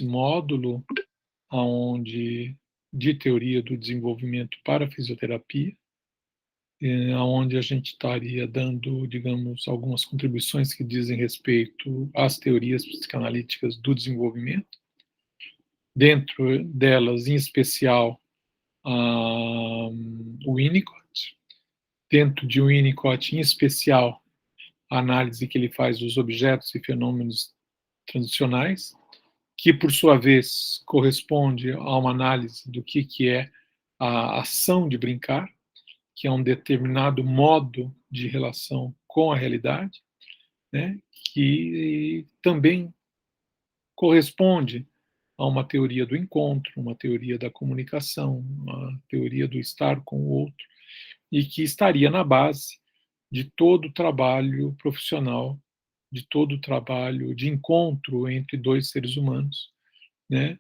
esse módulo de teoria do desenvolvimento para a fisioterapia, onde a gente estaria dando, digamos, algumas contribuições que dizem respeito às teorias psicanalíticas do desenvolvimento, dentro delas, em especial, o Winnicott, dentro de Winnicott, em especial, a análise que ele faz dos objetos e fenômenos transicionais, que, por sua vez, corresponde a uma análise do que é a ação de brincar, que é um determinado modo de relação com a realidade, né, que também corresponde a uma teoria do encontro, uma teoria da comunicação, uma teoria do estar com o outro, e que estaria na base de todo o trabalho profissional, de todo o trabalho de encontro entre dois seres humanos, né?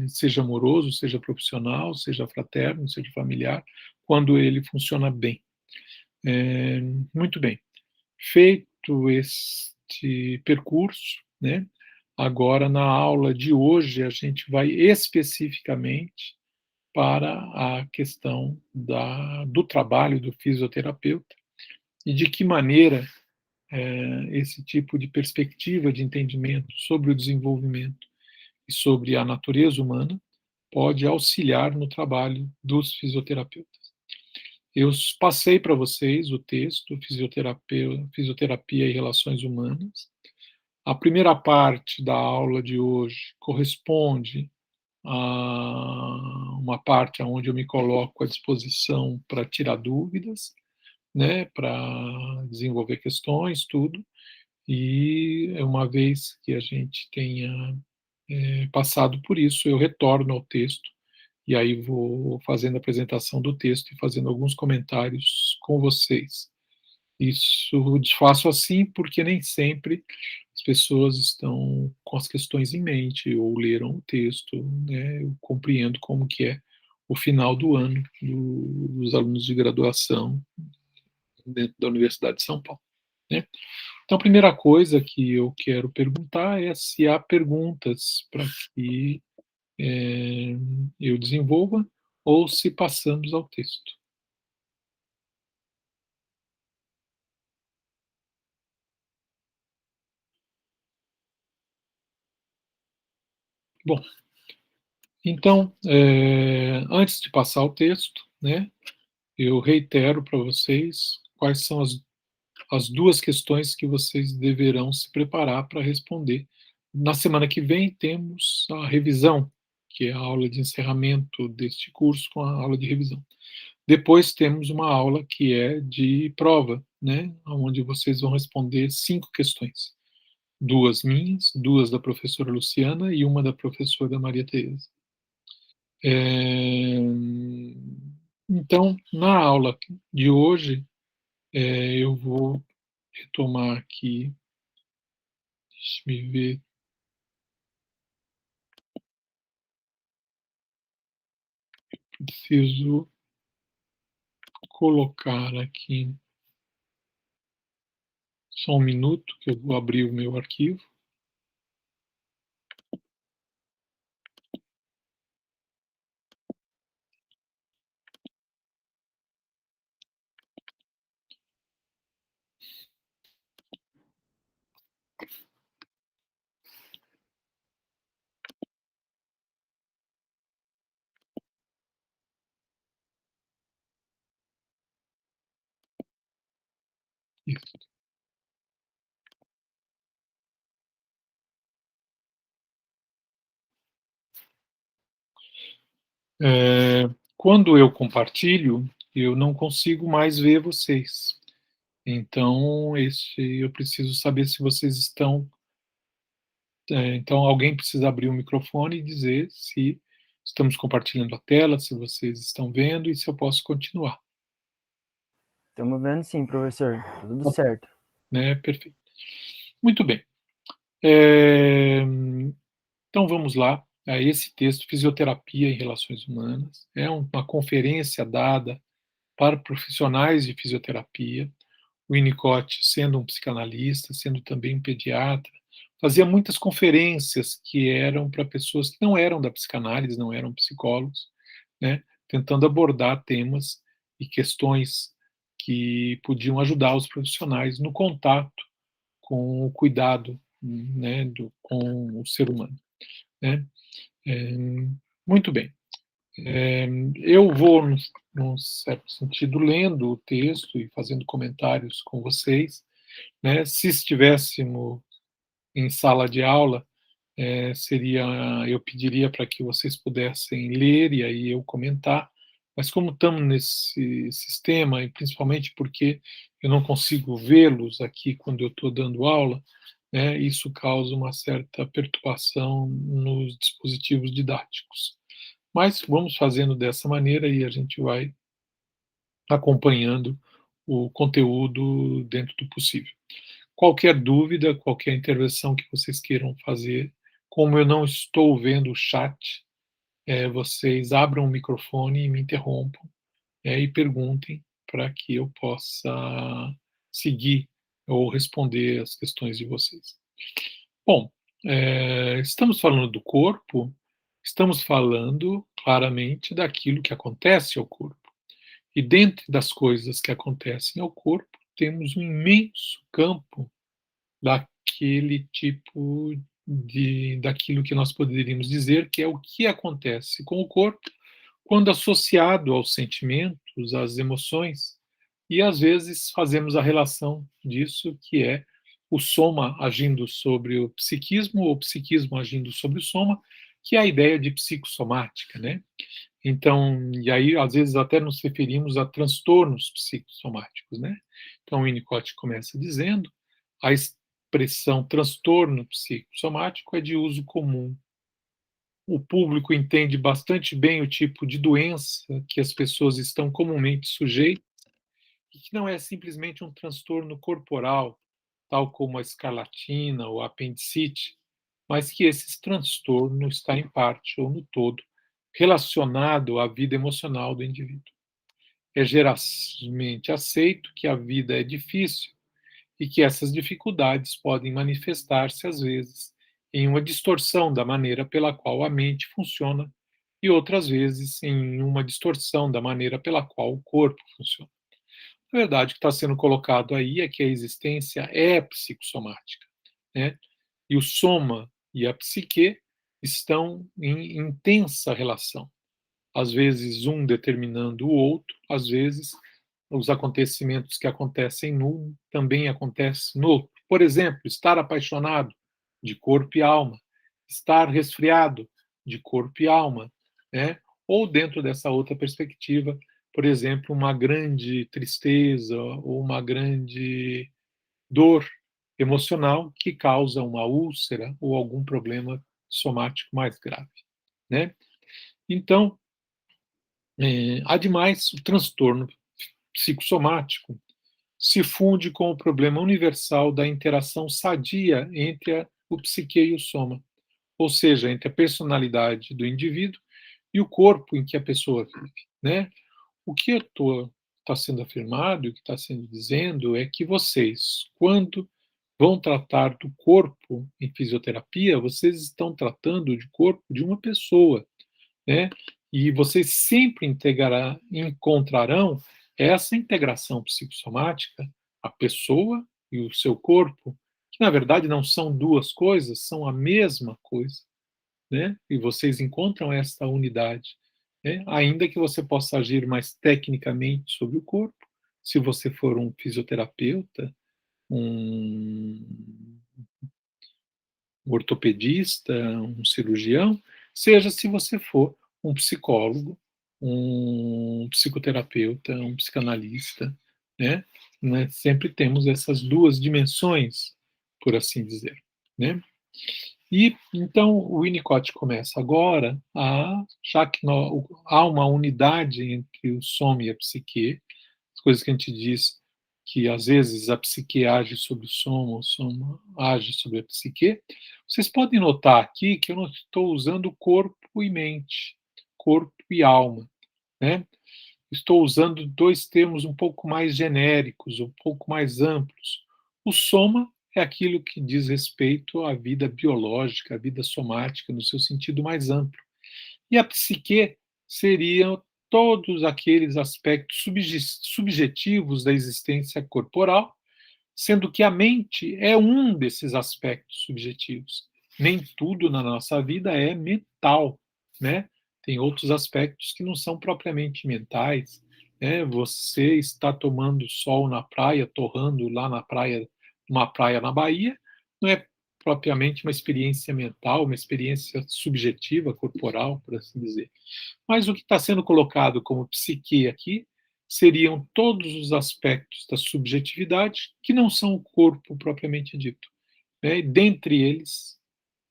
Seja amoroso, seja profissional, seja fraterno, seja familiar, quando ele funciona bem. Muito bem. Feito este percurso, né? Agora, na aula de hoje, a gente vai especificamente para a questão do trabalho do fisioterapeuta e de que maneira esse tipo de perspectiva de entendimento sobre o desenvolvimento e sobre a natureza humana pode auxiliar no trabalho dos fisioterapeutas. Eu passei para vocês o texto Fisioterapia e Relações Humanas. A primeira parte da aula de hoje corresponde a uma parte onde eu me coloco à disposição para tirar dúvidas, né, para desenvolver questões, tudo. E uma vez que a gente tenha passado por isso, eu retorno ao texto e aí vou fazendo a apresentação do texto e fazendo alguns comentários com vocês. Isso faço assim porque nem sempre as pessoas estão com as questões em mente ou leram o texto, né? Eu compreendo como que é o final do ano dos alunos de graduação dentro da Universidade de São Paulo, né? Então, a primeira coisa que eu quero perguntar é se há perguntas para que eu desenvolva ou se passamos ao texto. Bom, então, antes de passar ao texto, né, eu reitero para vocês quais são as duas questões que vocês deverão se preparar para responder. Na semana que vem temos a revisão, que é a aula de encerramento deste curso com a aula de revisão. Depois temos uma aula que é de prova, né, onde vocês vão responder 5 questões. 2 minhas, 2 da professora Luciana e uma da professora Maria Tereza. Então, na aula de hoje, eu vou retomar aqui, deixa eu ver. Preciso colocar aqui só um minuto, que eu vou abrir o meu arquivo. Isso. Quando eu compartilho, eu não consigo mais ver vocês. Então, eu preciso saber se vocês estão. Então, alguém precisa abrir o microfone e dizer se estamos compartilhando a tela, se vocês estão vendo e se eu posso continuar. Estamos vendo sim, professor. Tudo certo. Né? Perfeito. Muito bem. Então, vamos lá. Esse texto, Fisioterapia em Relações Humanas, é uma conferência dada para profissionais de fisioterapia. O Winnicott, sendo um psicanalista, sendo também um pediatra, fazia muitas conferências que eram para pessoas que não eram da psicanálise, não eram psicólogos, né, tentando abordar temas e questões que podiam ajudar os profissionais no contato com o cuidado, né, com o ser humano, né. É, muito bem. Eu vou, num certo sentido, lendo o texto e fazendo comentários com vocês, né. Se estivéssemos em sala de aula, seria, eu pediria para que vocês pudessem ler e aí eu comentar, mas como estamos nesse sistema, e principalmente porque eu não consigo vê-los aqui quando eu estou dando aula, né, isso causa uma certa perturbação nos dispositivos didáticos. Mas vamos fazendo dessa maneira e a gente vai acompanhando o conteúdo dentro do possível. Qualquer dúvida, qualquer intervenção que vocês queiram fazer, como eu não estou vendo o chat, vocês abram o microfone e me interrompam, e perguntem para que eu possa seguir ou responder as questões de vocês. Bom, estamos falando do corpo, estamos falando claramente daquilo que acontece ao corpo. E dentre das coisas que acontecem ao corpo, temos um imenso campo daquele tipo daquilo que nós poderíamos dizer que é o que acontece com o corpo quando associado aos sentimentos, às emoções, e às vezes fazemos a relação disso, que é o soma agindo sobre o psiquismo, ou o psiquismo agindo sobre o soma, que é a ideia de psicossomática, né? Então, e aí às vezes até nos referimos a transtornos psicossomáticos, né? Então o Winnicott começa dizendo: a expressão transtorno psicossomático é de uso comum. O público entende bastante bem o tipo de doença que as pessoas estão comumente sujeitas e que não é simplesmente um transtorno corporal, tal como a escarlatina ou a apendicite, mas que esse transtorno está em parte ou no todo relacionado à vida emocional do indivíduo. É geralmente aceito que a vida é difícil e que essas dificuldades podem manifestar-se, às vezes, em uma distorção da maneira pela qual a mente funciona e outras vezes em uma distorção da maneira pela qual o corpo funciona. Na verdade, o que está sendo colocado aí é que a existência é psicossomática, né? E o soma e a psique estão em intensa relação, às vezes um determinando o outro, às vezes os acontecimentos que acontecem num também acontecem no outro. Por exemplo, estar apaixonado, de corpo e alma, estar resfriado, de corpo e alma, né? Ou dentro dessa outra perspectiva, por exemplo, uma grande tristeza ou uma grande dor emocional que causa uma úlcera ou algum problema somático mais grave, né? Então, ademais, o transtorno psicossomático se funde com o problema universal da interação sadia entre o psique e o soma, ou seja, entre a personalidade do indivíduo e o corpo em que a pessoa vive, né? O que está sendo afirmado, o que está sendo dizendo é que vocês, quando vão tratar do corpo em fisioterapia, vocês estão tratando de corpo de uma pessoa, né? E vocês sempre encontrarão essa integração psicossomática, a pessoa e o seu corpo, que na verdade não são duas coisas, são a mesma coisa, né? E vocês encontram esta unidade, né? Ainda que você possa agir mais tecnicamente sobre o corpo, se você for um fisioterapeuta, um ortopedista, um cirurgião, seja se você for um psicólogo, um psicoterapeuta, um psicanalista, né? Sempre temos essas duas dimensões, por assim dizer, né? E então o Winnicott começa agora já que há uma unidade entre o soma e a psique, as coisas que a gente diz que às vezes a psique age sobre o soma age sobre a psique. Vocês podem notar aqui que eu não estou usando corpo e mente, corpo e alma, né? Estou usando dois termos um pouco mais genéricos, um pouco mais amplos. O soma é aquilo que diz respeito à vida biológica, à vida somática, no seu sentido mais amplo. E a psique seriam todos aqueles aspectos subjetivos da existência corporal, sendo que a mente é um desses aspectos subjetivos. Nem tudo na nossa vida é mental, né? Tem outros aspectos que não são propriamente mentais, né? Você está tomando sol na praia, torrando lá na praia, uma praia na Bahia, não é propriamente uma experiência mental, uma experiência subjetiva, corporal, por assim dizer. Mas o que está sendo colocado como psique aqui seriam todos os aspectos da subjetividade que não são o corpo propriamente dito, né? E dentre eles,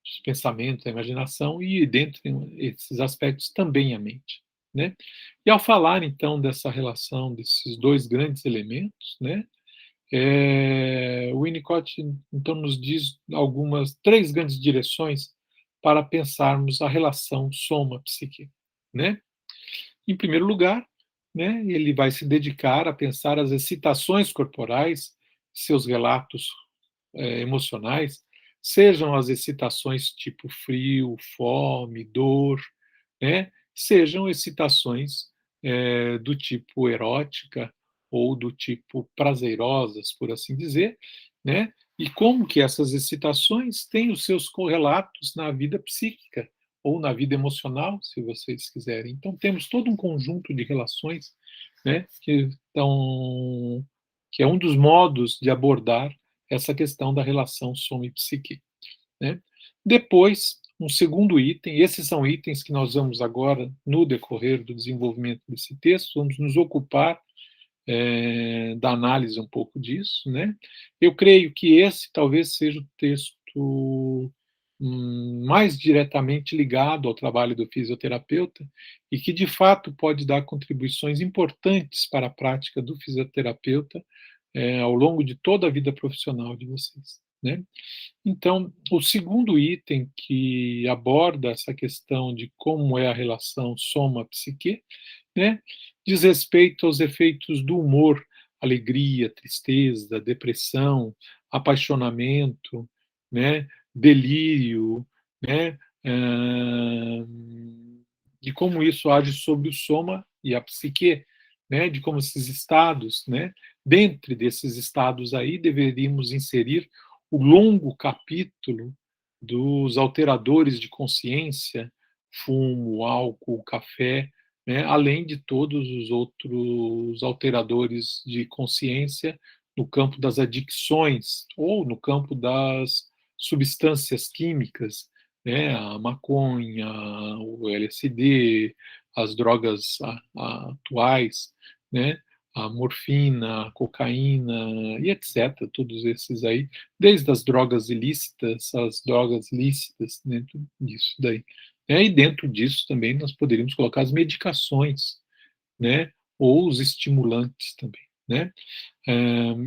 os pensamentos, a imaginação, e dentre esses aspectos também a mente, né? E ao falar, então, dessa relação desses dois grandes elementos, né, o Winnicott, então, nos diz algumas, três grandes direções para pensarmos a relação soma-psique, né? Em primeiro lugar, né, ele vai se dedicar a pensar as excitações corporais, seus relatos emocionais, sejam as excitações tipo frio, fome, dor, né, sejam excitações do tipo erótica ou do tipo prazerosas, por assim dizer, né, e como que essas excitações têm os seus correlatos na vida psíquica ou na vida emocional, se vocês quiserem. Então temos todo um conjunto de relações, né, que é um dos modos de abordar essa questão da relação soma e psique, né? Depois, um segundo item, esses são itens que nós vamos agora, no decorrer do desenvolvimento desse texto, vamos nos ocupar da análise um pouco disso, né? Eu creio que esse talvez seja o texto mais diretamente ligado ao trabalho do fisioterapeuta e que, de fato, pode dar contribuições importantes para a prática do fisioterapeuta ao longo de toda a vida profissional de vocês, né? Então, o segundo item que aborda essa questão de como é a relação soma-psique, né, diz respeito aos efeitos do humor, alegria, tristeza, depressão, apaixonamento, né, delírio, né, de como isso age sobre o soma e a psique, né, de como esses estados, né, dentre desses estados aí deveríamos inserir o longo capítulo dos alteradores de consciência, fumo, álcool, café, né, além de todos os outros alteradores de consciência no campo das adicções ou no campo das substâncias químicas, né, a maconha, o LSD, as drogas atuais, né, a morfina, a cocaína e etc., todos esses aí, desde as drogas ilícitas às drogas lícitas, dentro disso daí. E dentro disso também nós poderíamos colocar as medicações, né, ou os estimulantes também, né.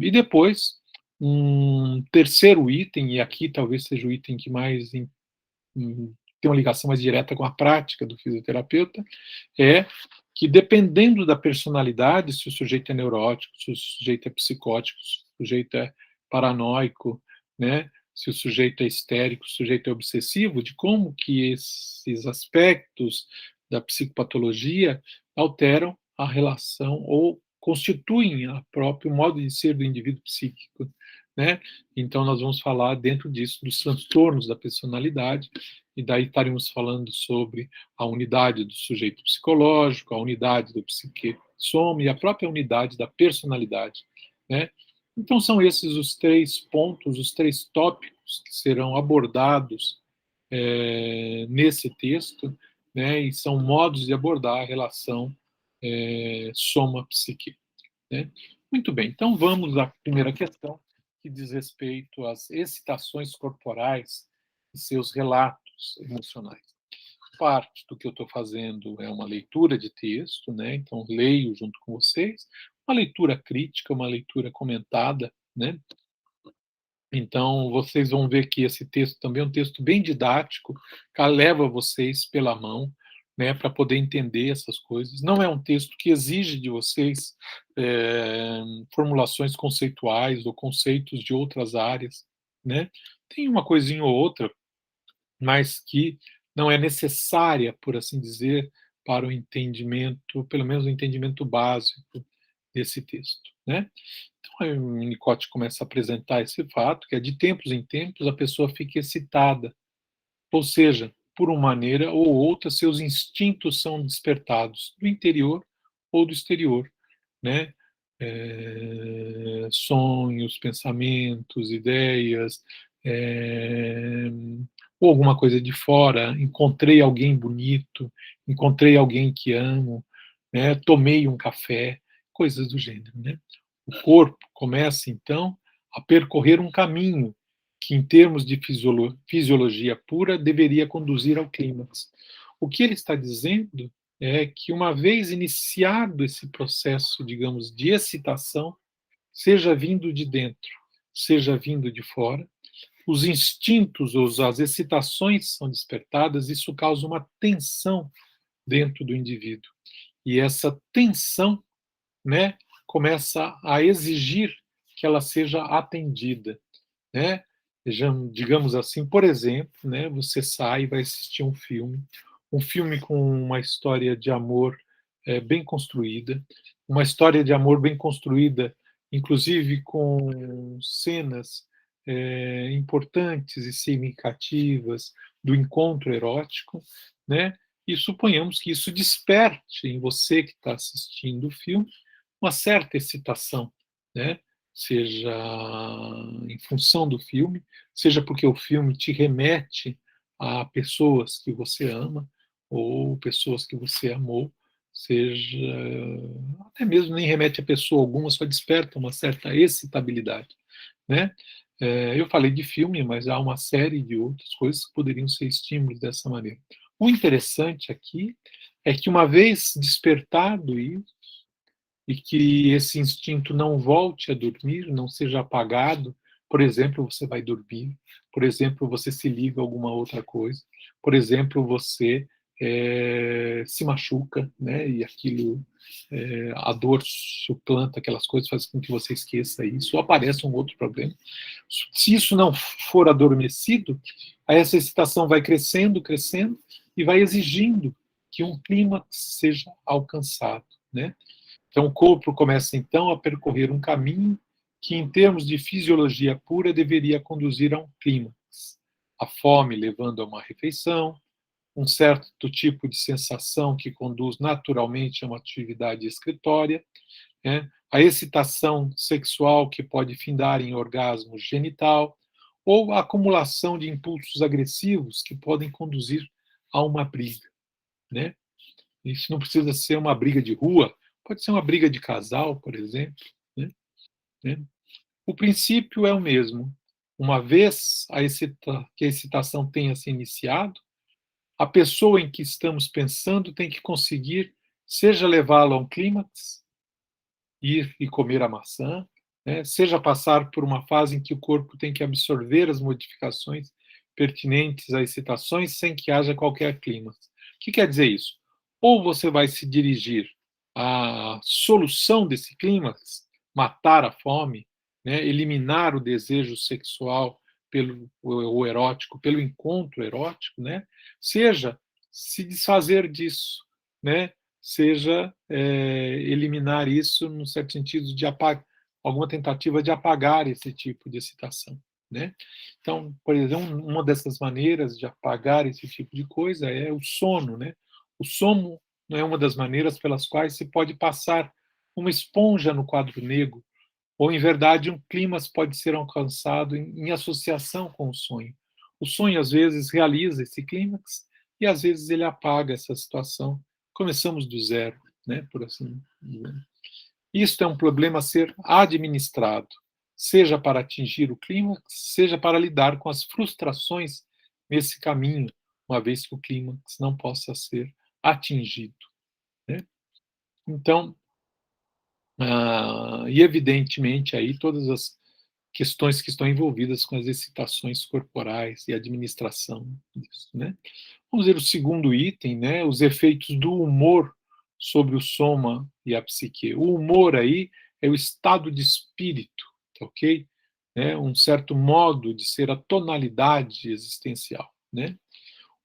E depois, um terceiro item, e aqui talvez seja o item que mais tem uma ligação mais direta com a prática do fisioterapeuta, é que dependendo da personalidade, se o sujeito é neurótico, se o sujeito é psicótico, se o sujeito é paranoico, né, se o sujeito é histérico, se o sujeito é obsessivo, de como que esses aspectos da psicopatologia alteram a relação ou constituem o próprio modo de ser do indivíduo psíquico, né? Então nós vamos falar dentro disso dos transtornos da personalidade e daí estaremos falando sobre a unidade do sujeito psicológico, a unidade do psique soma e a própria unidade da personalidade, né? Então são esses os três pontos, os três tópicos que serão abordados nesse texto, né? E são modos de abordar a relação soma-psique, né? Muito bem, então vamos à primeira questão, que diz respeito às excitações corporais e seus relatos emocionais. Parte do que eu estou fazendo é uma leitura de texto, né? Então leio junto com vocês, uma leitura crítica, uma leitura comentada, né? Então vocês vão ver que esse texto também é um texto bem didático, que leva vocês pela mão, né, para poder entender essas coisas. Não é um texto que exige de vocês formulações conceituais ou conceitos de outras áreas, né? Tem uma coisinha ou outra, mas que não é necessária, por assim dizer, para o entendimento, pelo menos o entendimento básico desse texto, né? Então, aí o Winnicott começa a apresentar esse fato, que é de tempos em tempos a pessoa fica excitada, ou seja, por uma maneira ou outra, seus instintos são despertados do interior ou do exterior, né? Sonhos, pensamentos, ideias, é, ou alguma coisa de fora. Encontrei alguém bonito, encontrei alguém que amo, né? Tomei um café, coisas do gênero, né? O corpo começa então a percorrer um caminho que, em termos de fisiologia pura, deveria conduzir ao clímax. O que ele está dizendo é que, uma vez iniciado esse processo, digamos, de excitação, seja vindo de dentro, seja vindo de fora, os instintos ou as excitações são despertadas, isso causa uma tensão dentro do indivíduo. E essa tensão, né, começa a exigir que ela seja atendida, né? Digamos assim, por exemplo, né, você sai e vai assistir um filme com uma história de amor bem construída, uma história de amor bem construída, inclusive com cenas importantes e significativas do encontro erótico, né? E suponhamos que isso desperte em você que está assistindo o filme uma certa excitação, né? Seja em função do filme, seja porque o filme te remete a pessoas que você ama ou pessoas que você amou, seja até mesmo nem remete a pessoa alguma, só desperta uma certa excitabilidade, né? Eu falei de filme, mas há uma série de outras coisas que poderiam ser estímulos dessa maneira. O interessante aqui é que, uma vez despertado isso, e que esse instinto não volte a dormir, não seja apagado. Por exemplo, você vai dormir, por exemplo, você se liga a alguma outra coisa, por exemplo, você se machuca, né? E aquilo, a dor suplanta aquelas coisas, faz com que você esqueça isso, ou aparece um outro problema. Se isso não for adormecido, essa excitação vai crescendo, crescendo, e vai exigindo que um clímax seja alcançado, né? Então, o corpo começa, então, a percorrer um caminho que, em termos de fisiologia pura, deveria conduzir a um clímax. A fome levando a uma refeição, um certo tipo de sensação que conduz naturalmente a uma atividade excretória, né? A excitação sexual que pode findar em orgasmo genital, ou a acumulação de impulsos agressivos que podem conduzir a uma briga, né? Isso não precisa ser uma briga de rua, pode ser uma briga de casal, por exemplo, né? O princípio é o mesmo. Uma vez que a excitação tenha se iniciado, a pessoa em que estamos pensando tem que conseguir, seja levá-la a um clímax, ir e comer a maçã, né? Seja passar por uma fase em que o corpo tem que absorver as modificações pertinentes às excitações sem que haja qualquer clímax. O que quer dizer isso? Ou você vai se dirigir à solução desse clímax, matar a fome, né? Eliminar o desejo sexual pelo o erótico, pelo encontro erótico, né? Seja se desfazer disso, né? Seja eliminar isso, no certo sentido, de alguma tentativa de apagar esse tipo de excitação, né? Então, por exemplo, uma dessas maneiras de apagar esse tipo de coisa é o sono, né? O sono não é uma das maneiras pelas quais se pode passar uma esponja no quadro negro, ou, em verdade, um clímax pode ser alcançado em associação com o sonho. O sonho, às vezes, realiza esse clímax e, às vezes, ele apaga essa situação. Começamos do zero, né, por assim dizer. Isto é um problema a ser administrado, seja para atingir o clímax, seja para lidar com as frustrações nesse caminho, uma vez que o clímax não possa ser atingido, né? Então, e evidentemente aí todas as questões que estão envolvidas com as excitações corporais e administração disso, né? Vamos ver o segundo item, né? Os efeitos do humor sobre o soma e a psique. O humor aí é o estado de espírito, tá ok? né, um certo modo de ser a tonalidade existencial, né?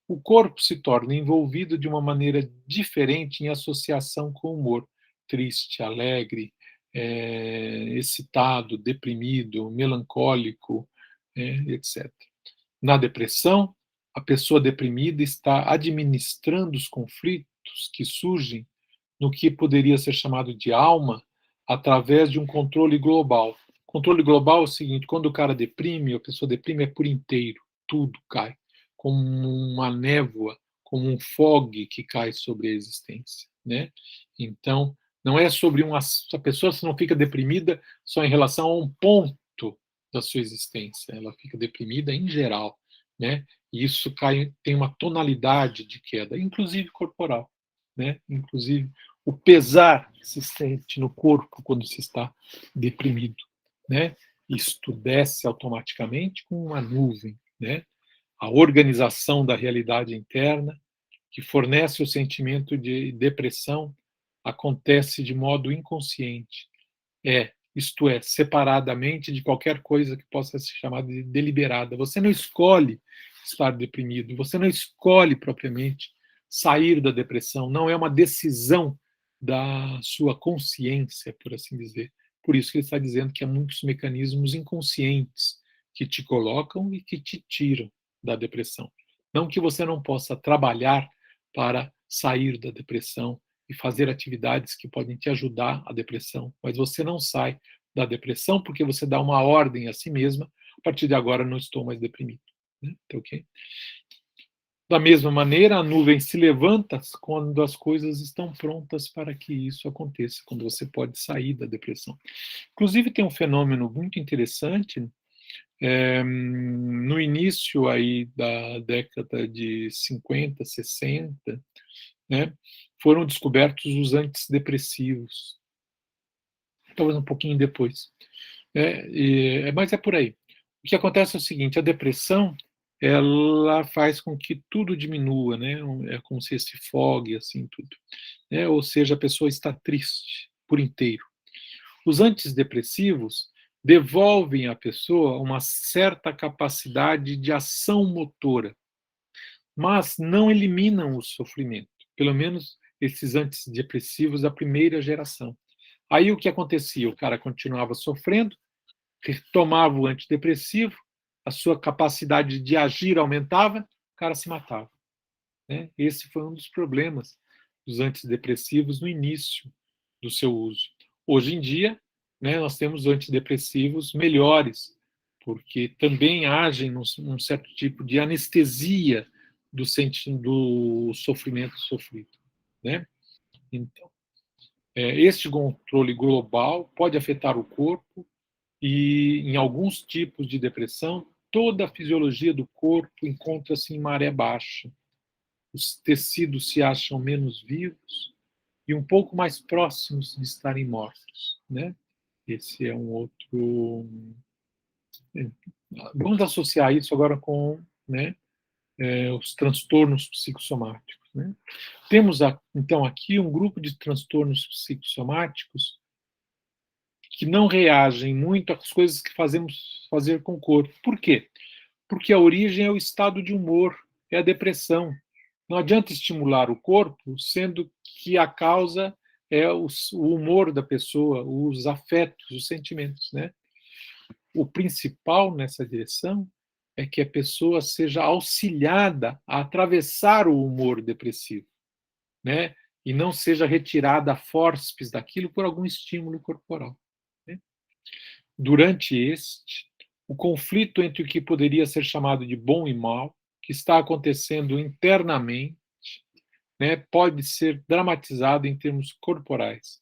O corpo se torna envolvido de uma maneira diferente em associação com o humor, triste, alegre, excitado, deprimido, melancólico, etc. Na depressão, a pessoa deprimida está administrando os conflitos que surgem no que poderia ser chamado de alma através de um controle global. Controle global é o seguinte: quando o cara deprime, a pessoa deprime, é por inteiro, tudo cai, como uma névoa, como um fog que cai sobre a existência, né? Então, não é sobre a pessoa não fica deprimida só em relação a um ponto da sua existência, ela fica deprimida em geral, né? E isso tem uma tonalidade de queda, inclusive corporal, né? Inclusive o pesar que se sente no corpo quando se está deprimido, né? Isto desce automaticamente com uma nuvem, né? A organização da realidade interna, que fornece o sentimento de depressão, acontece de modo inconsciente. Isto é, separadamente de qualquer coisa que possa ser chamada de deliberada. Você não escolhe estar deprimido, você não escolhe propriamente sair da depressão, não é uma decisão da sua consciência, por assim dizer. Por isso que ele está dizendo que há muitos mecanismos inconscientes que te colocam e que te tiram da depressão. Não que você não possa trabalhar para sair da depressão e fazer atividades que podem te ajudar a depressão, mas você não sai da depressão porque você dá uma ordem a si mesma: a partir de agora não estou mais deprimido. Né? Tá, okay? Da mesma maneira, a nuvem se levanta quando as coisas estão prontas para que isso aconteça, quando você pode sair da depressão. Inclusive, tem um fenômeno muito interessante. No início aí da década de 50, 60, né, foram descobertos os antidepressivos, talvez um pouquinho depois. Mas é por aí. O que acontece é o seguinte: a depressão, ela faz com que tudo diminua, né? É como se se fogue, assim, tudo. Né? Ou seja, a pessoa está triste por inteiro. Os antidepressivos devolvem à pessoa uma certa capacidade de ação motora, mas não eliminam o sofrimento, pelo menos esses antidepressivos da primeira geração. Aí o que acontecia? O cara continuava sofrendo, tomava o antidepressivo, a sua capacidade de agir aumentava, o cara se matava. Né? Esse foi um dos problemas dos antidepressivos no início do seu uso. Hoje em dia, né, nós temos antidepressivos melhores, porque também agem num certo tipo de anestesia do sofrimento sofrido. Né? Então, este controle global pode afetar o corpo e, em alguns tipos de depressão, toda a fisiologia do corpo encontra-se em maré baixa. Os tecidos se acham menos vivos e um pouco mais próximos de estarem mortos, né? Esse é um outro. Vamos associar isso agora com, né, os transtornos psicossomáticos. Né? Temos, então, aqui um grupo de transtornos psicossomáticos que não reagem muito às coisas que fazemos fazer com o corpo. Por quê? Porque a origem é o estado de humor, é a depressão. Não adianta estimular o corpo, sendo que a causa é o humor da pessoa, os afetos, os sentimentos, né? O principal nessa direção é que a pessoa seja auxiliada a atravessar o humor depressivo, né? E não seja retirada a forceps daquilo por algum estímulo corporal. Né? Durante o conflito entre o que poderia ser chamado de bom e mal, que está acontecendo internamente, né, pode ser dramatizado em termos corporais,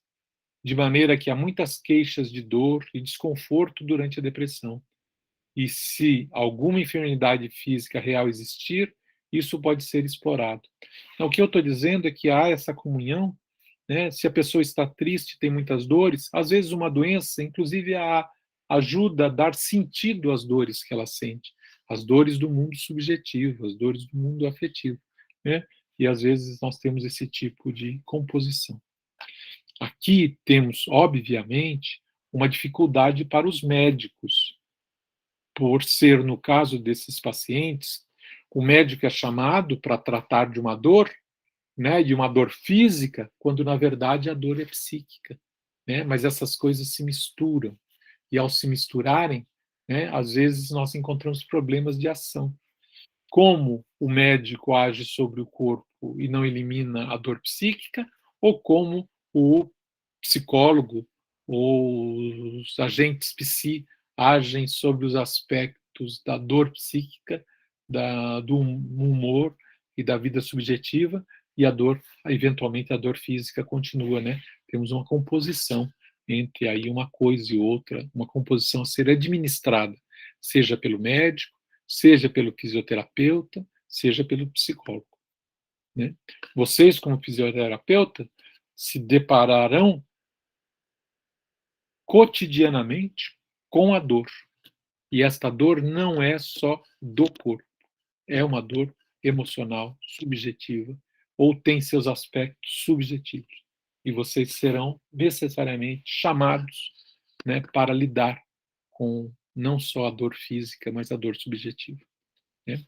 de maneira que há muitas queixas de dor e desconforto durante a depressão. E se alguma enfermidade física real existir, isso pode ser explorado. Então, o que eu estou dizendo é que há essa comunhão, né? Se a pessoa está triste, tem muitas dores, às vezes uma doença, inclusive, ajuda a dar sentido às dores que ela sente, as dores do mundo subjetivo, as dores do mundo afetivo, né? E às vezes nós temos esse tipo de composição. Aqui temos, obviamente, uma dificuldade para os médicos, por ser, no caso desses pacientes, o médico é chamado para tratar de uma dor, né, de uma dor física, quando na verdade a dor é psíquica, né? Mas essas coisas se misturam, e ao se misturarem, né, às vezes nós encontramos problemas de ação. Como o médico age sobre o corpo e não elimina a dor psíquica, ou como o psicólogo ou os agentes psi agem sobre os aspectos da dor psíquica, do humor e da vida subjetiva, e a dor, eventualmente a dor física continua, né? Temos uma composição entre aí uma coisa e outra, uma composição a ser administrada, seja pelo médico, seja pelo fisioterapeuta, seja pelo psicólogo, né? Vocês, como fisioterapeuta, se depararão cotidianamente com a dor. E esta dor não é só do corpo, é uma dor emocional, subjetiva, ou tem seus aspectos subjetivos. E vocês serão necessariamente chamados, né, para lidar com não só a dor física, mas a dor subjetiva, né?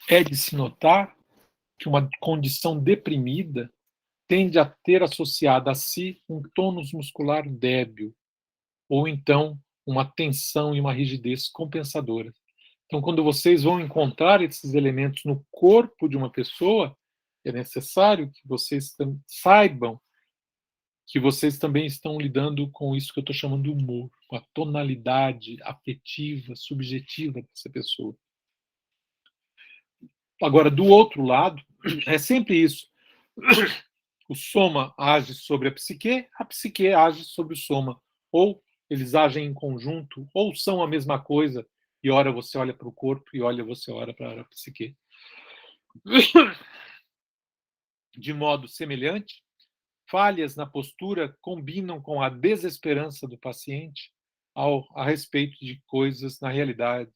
É de se notar que uma condição deprimida tende a ter associada a si um tônus muscular débil, ou então uma tensão e uma rigidez compensadora. Então, quando vocês vão encontrar esses elementos no corpo de uma pessoa, é necessário que vocês saibam que vocês também estão lidando com isso que eu estou chamando de humor, com a tonalidade afetiva, subjetiva dessa pessoa. Agora, do outro lado, é sempre isso. O soma age sobre a psique age sobre o soma. Ou eles agem em conjunto, ou são a mesma coisa, e ora você olha para o corpo, e olha você olha para a psique. De modo semelhante, falhas na postura combinam com a desesperança do paciente a respeito de coisas na realidade,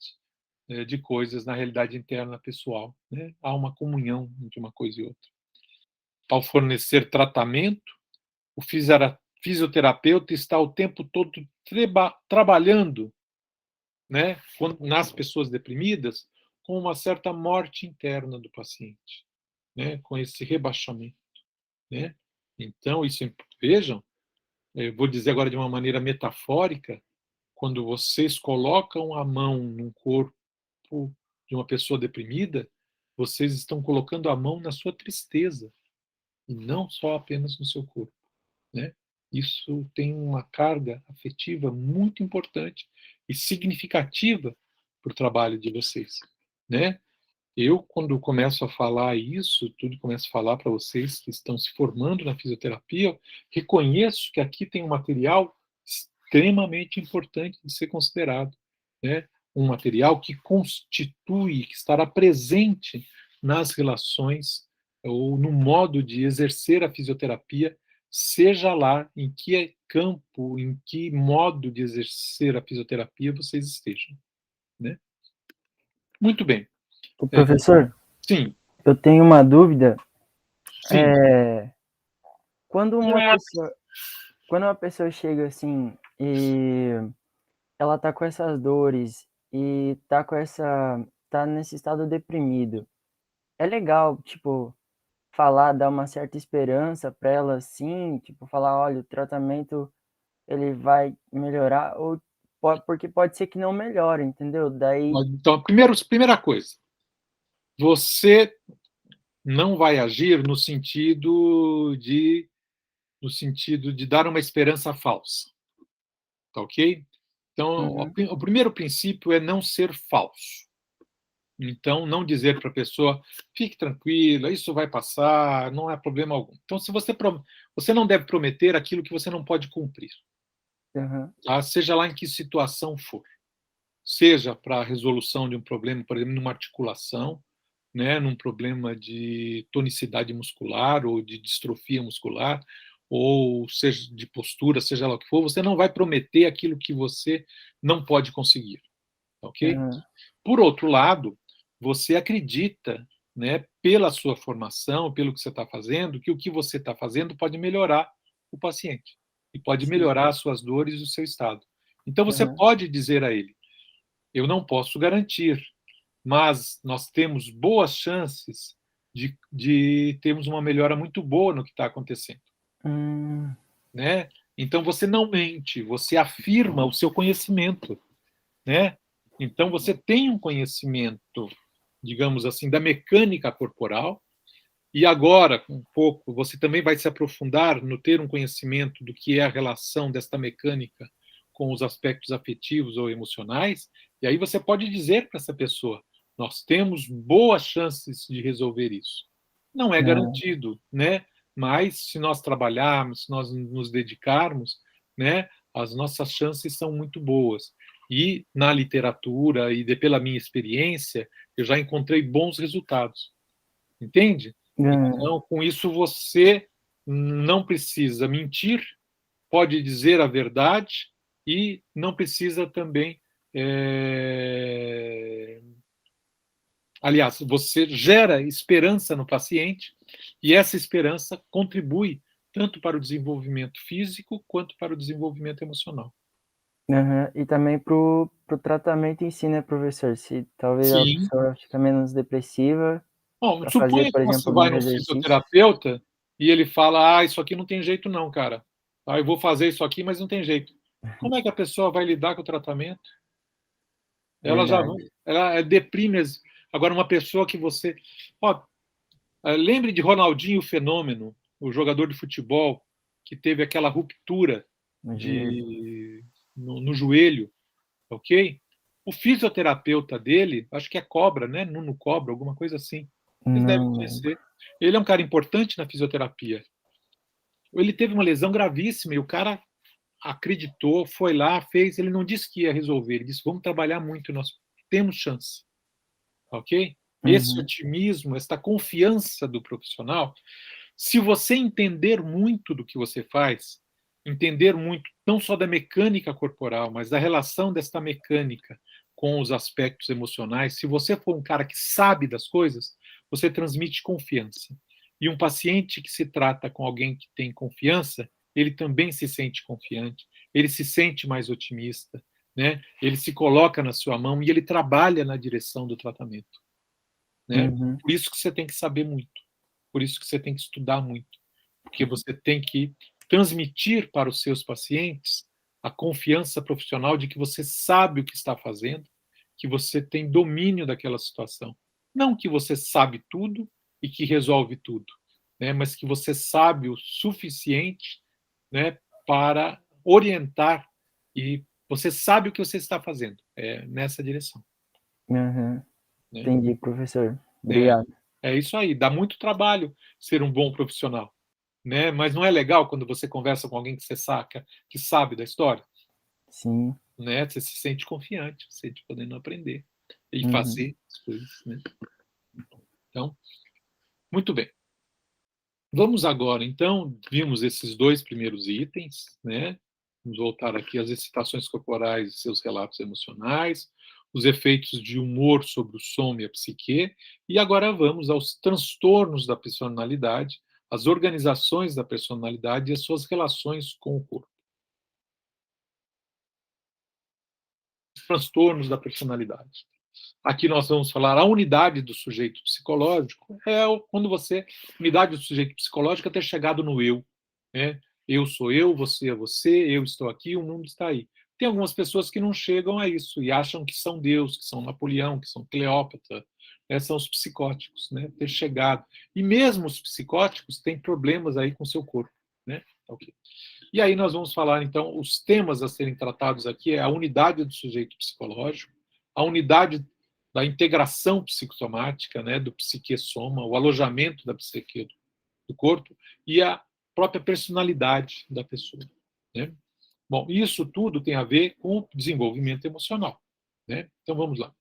interna pessoal, né? Há uma comunhão entre uma coisa e outra. Ao fornecer tratamento, o fisioterapeuta está o tempo todo trabalhando, né, nas pessoas deprimidas, com uma certa morte interna do paciente, né, com esse rebaixamento, né? Então, vejam, eu vou dizer agora de uma maneira metafórica, quando vocês colocam a mão no corpo de uma pessoa deprimida, vocês estão colocando a mão na sua tristeza, e não só apenas no seu corpo, né? Isso tem uma carga afetiva muito importante e significativa para o trabalho de vocês, né? Eu, quando começo a falar isso, tudo começo a falar para vocês que estão se formando na fisioterapia, reconheço que aqui tem um material extremamente importante de ser considerado, né? Um material que constitui, que estará presente nas relações ou no modo de exercer a fisioterapia, seja lá em que campo, em que modo de exercer a fisioterapia vocês estejam, né? Muito bem. O professor, Sim, eu tenho uma dúvida. sim. Quando quando uma pessoa chega assim e ela tá com essas dores e tá nesse estado deprimido, é legal, tipo, falar, dar uma certa esperança para ela, assim, tipo, falar, olha, o tratamento ele vai melhorar, ou porque pode ser que não melhore, entendeu? Daí, Então, primeira coisa, você não vai agir no sentido de dar uma esperança falsa, tá ok? Então, uhum, o primeiro princípio é não ser falso. Então, não dizer para a pessoa, fique tranquila, isso vai passar, não há problema algum. Então, se você não deve prometer aquilo que você não pode cumprir, uhum, tá? Seja lá em que situação for. Seja para a resolução de um problema, por exemplo, numa articulação, né, num problema de tonicidade muscular ou de distrofia muscular, ou seja de postura, seja lá o que for, você não vai prometer aquilo que você não pode conseguir, ok? uhum, Por outro lado, você acredita, né, pela sua formação, pelo que você está fazendo, que o que você está fazendo pode melhorar o paciente e pode sim, melhorar as suas dores e o seu estado. Então você uhum, pode dizer a ele: eu não posso garantir, mas nós temos boas chances de termos uma melhora muito boa no que está acontecendo, né? Então você não mente, você afirma o seu conhecimento, né? Então você tem um conhecimento, digamos assim, da mecânica corporal, e agora, um pouco, você também vai se aprofundar no ter um conhecimento do que é a relação desta mecânica com os aspectos afetivos ou emocionais, e aí você pode dizer para essa pessoa: nós temos boas chances de resolver isso. Não é garantido, né? Mas se nós trabalharmos, se nós nos dedicarmos, né, as nossas chances são muito boas. E na literatura e pela minha experiência, eu já encontrei bons resultados. Entende? Então, com isso, você não precisa mentir, pode dizer a verdade e não precisa também. Aliás, você gera esperança no paciente e essa esperança contribui tanto para o desenvolvimento físico quanto para o desenvolvimento emocional. E também pro tratamento em si, né, professor? Se talvez a Sim. pessoa fica menos depressiva Bom, para fazer, suponha por que você exemplo, vai alguns num exercícios. fisioterapeuta e ele fala: isso aqui não tem jeito não, cara. Eu vou fazer isso aqui, mas não tem jeito. Como é que a pessoa vai lidar com o tratamento? Ela já Verdade. ela deprime. Agora, uma pessoa que você. Ó, lembre de Ronaldinho Fenômeno, o jogador de futebol, que teve aquela ruptura No joelho. no joelho, ok? O fisioterapeuta dele, acho que é Cobra, né? Nuno Cobra, alguma coisa assim. Vocês devem Não lembro. conhecer. Ele é um cara importante na fisioterapia. Ele teve uma lesão gravíssima e o cara acreditou, foi lá, fez. Ele não disse que ia resolver, ele disse: vamos trabalhar muito, nós temos chance, ok? Esse Uhum. otimismo, essa confiança do profissional, se você entender muito do que você faz, entender muito não só da mecânica corporal, mas da relação desta mecânica com os aspectos emocionais, se você for um cara que sabe das coisas, você transmite confiança. E um paciente que se trata com alguém que tem confiança, ele também se sente confiante, ele se sente mais otimista, né? Ele se coloca na sua mão e ele trabalha na direção do tratamento, né? Uhum. Por isso que você tem que saber muito, por isso que você tem que estudar muito, porque você tem que transmitir para os seus pacientes a confiança profissional de que você sabe o que está fazendo, que você tem domínio daquela situação. Não que você sabe tudo e que resolve tudo, né? Mas que você sabe o suficiente, né, para orientar e você sabe o que você está fazendo. É nessa direção. Uhum. Né? Entendi, professor. É, Obrigado. é isso aí. Dá muito trabalho ser um bom profissional, né? Mas não é legal quando você conversa com alguém que você saca, que sabe da história, Sim. né? Você se sente confiante, você sente podendo aprender e Uhum. fazer as coisas, né? Então, muito bem. Vamos agora, então, vimos esses dois primeiros itens, né? Vamos voltar aqui às excitações corporais e seus relatos emocionais, os efeitos de humor sobre o sono e a psique, e agora vamos aos transtornos da personalidade, as organizações da personalidade e as suas relações com o corpo. Os transtornos da personalidade. Aqui nós vamos falar a unidade do sujeito psicológico, quando você, unidade do sujeito psicológico é ter chegado no eu, né? Eu sou eu, você é você, eu estou aqui, o mundo está aí. Tem algumas pessoas que não chegam a isso e acham que são Deus, que são Napoleão, que são Cleópatra, né? São os psicóticos, né? Ter chegado. E mesmo os psicóticos têm problemas aí com o seu corpo, né? Okay. E aí nós vamos falar, então, os temas a serem tratados aqui é a unidade do sujeito psicológico, a unidade da integração psicossomática, né, do psique-soma, o alojamento da psique do corpo e a própria personalidade da pessoa, né? Bom, isso tudo tem a ver com o desenvolvimento emocional, né? Então vamos lá.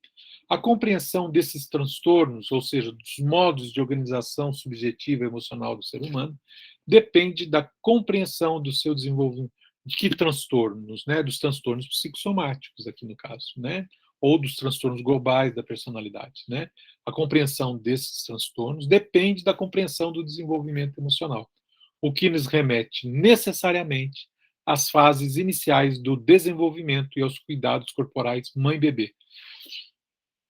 A compreensão desses transtornos, ou seja, dos modos de organização subjetiva e emocional do ser humano, depende da compreensão do seu desenvolvimento. De que transtornos, né? Dos transtornos psicossomáticos, aqui no caso, né? Ou dos transtornos globais da personalidade, né? A compreensão desses transtornos depende da compreensão do desenvolvimento emocional, o que nos remete necessariamente às fases iniciais do desenvolvimento e aos cuidados corporais mãe-bebê.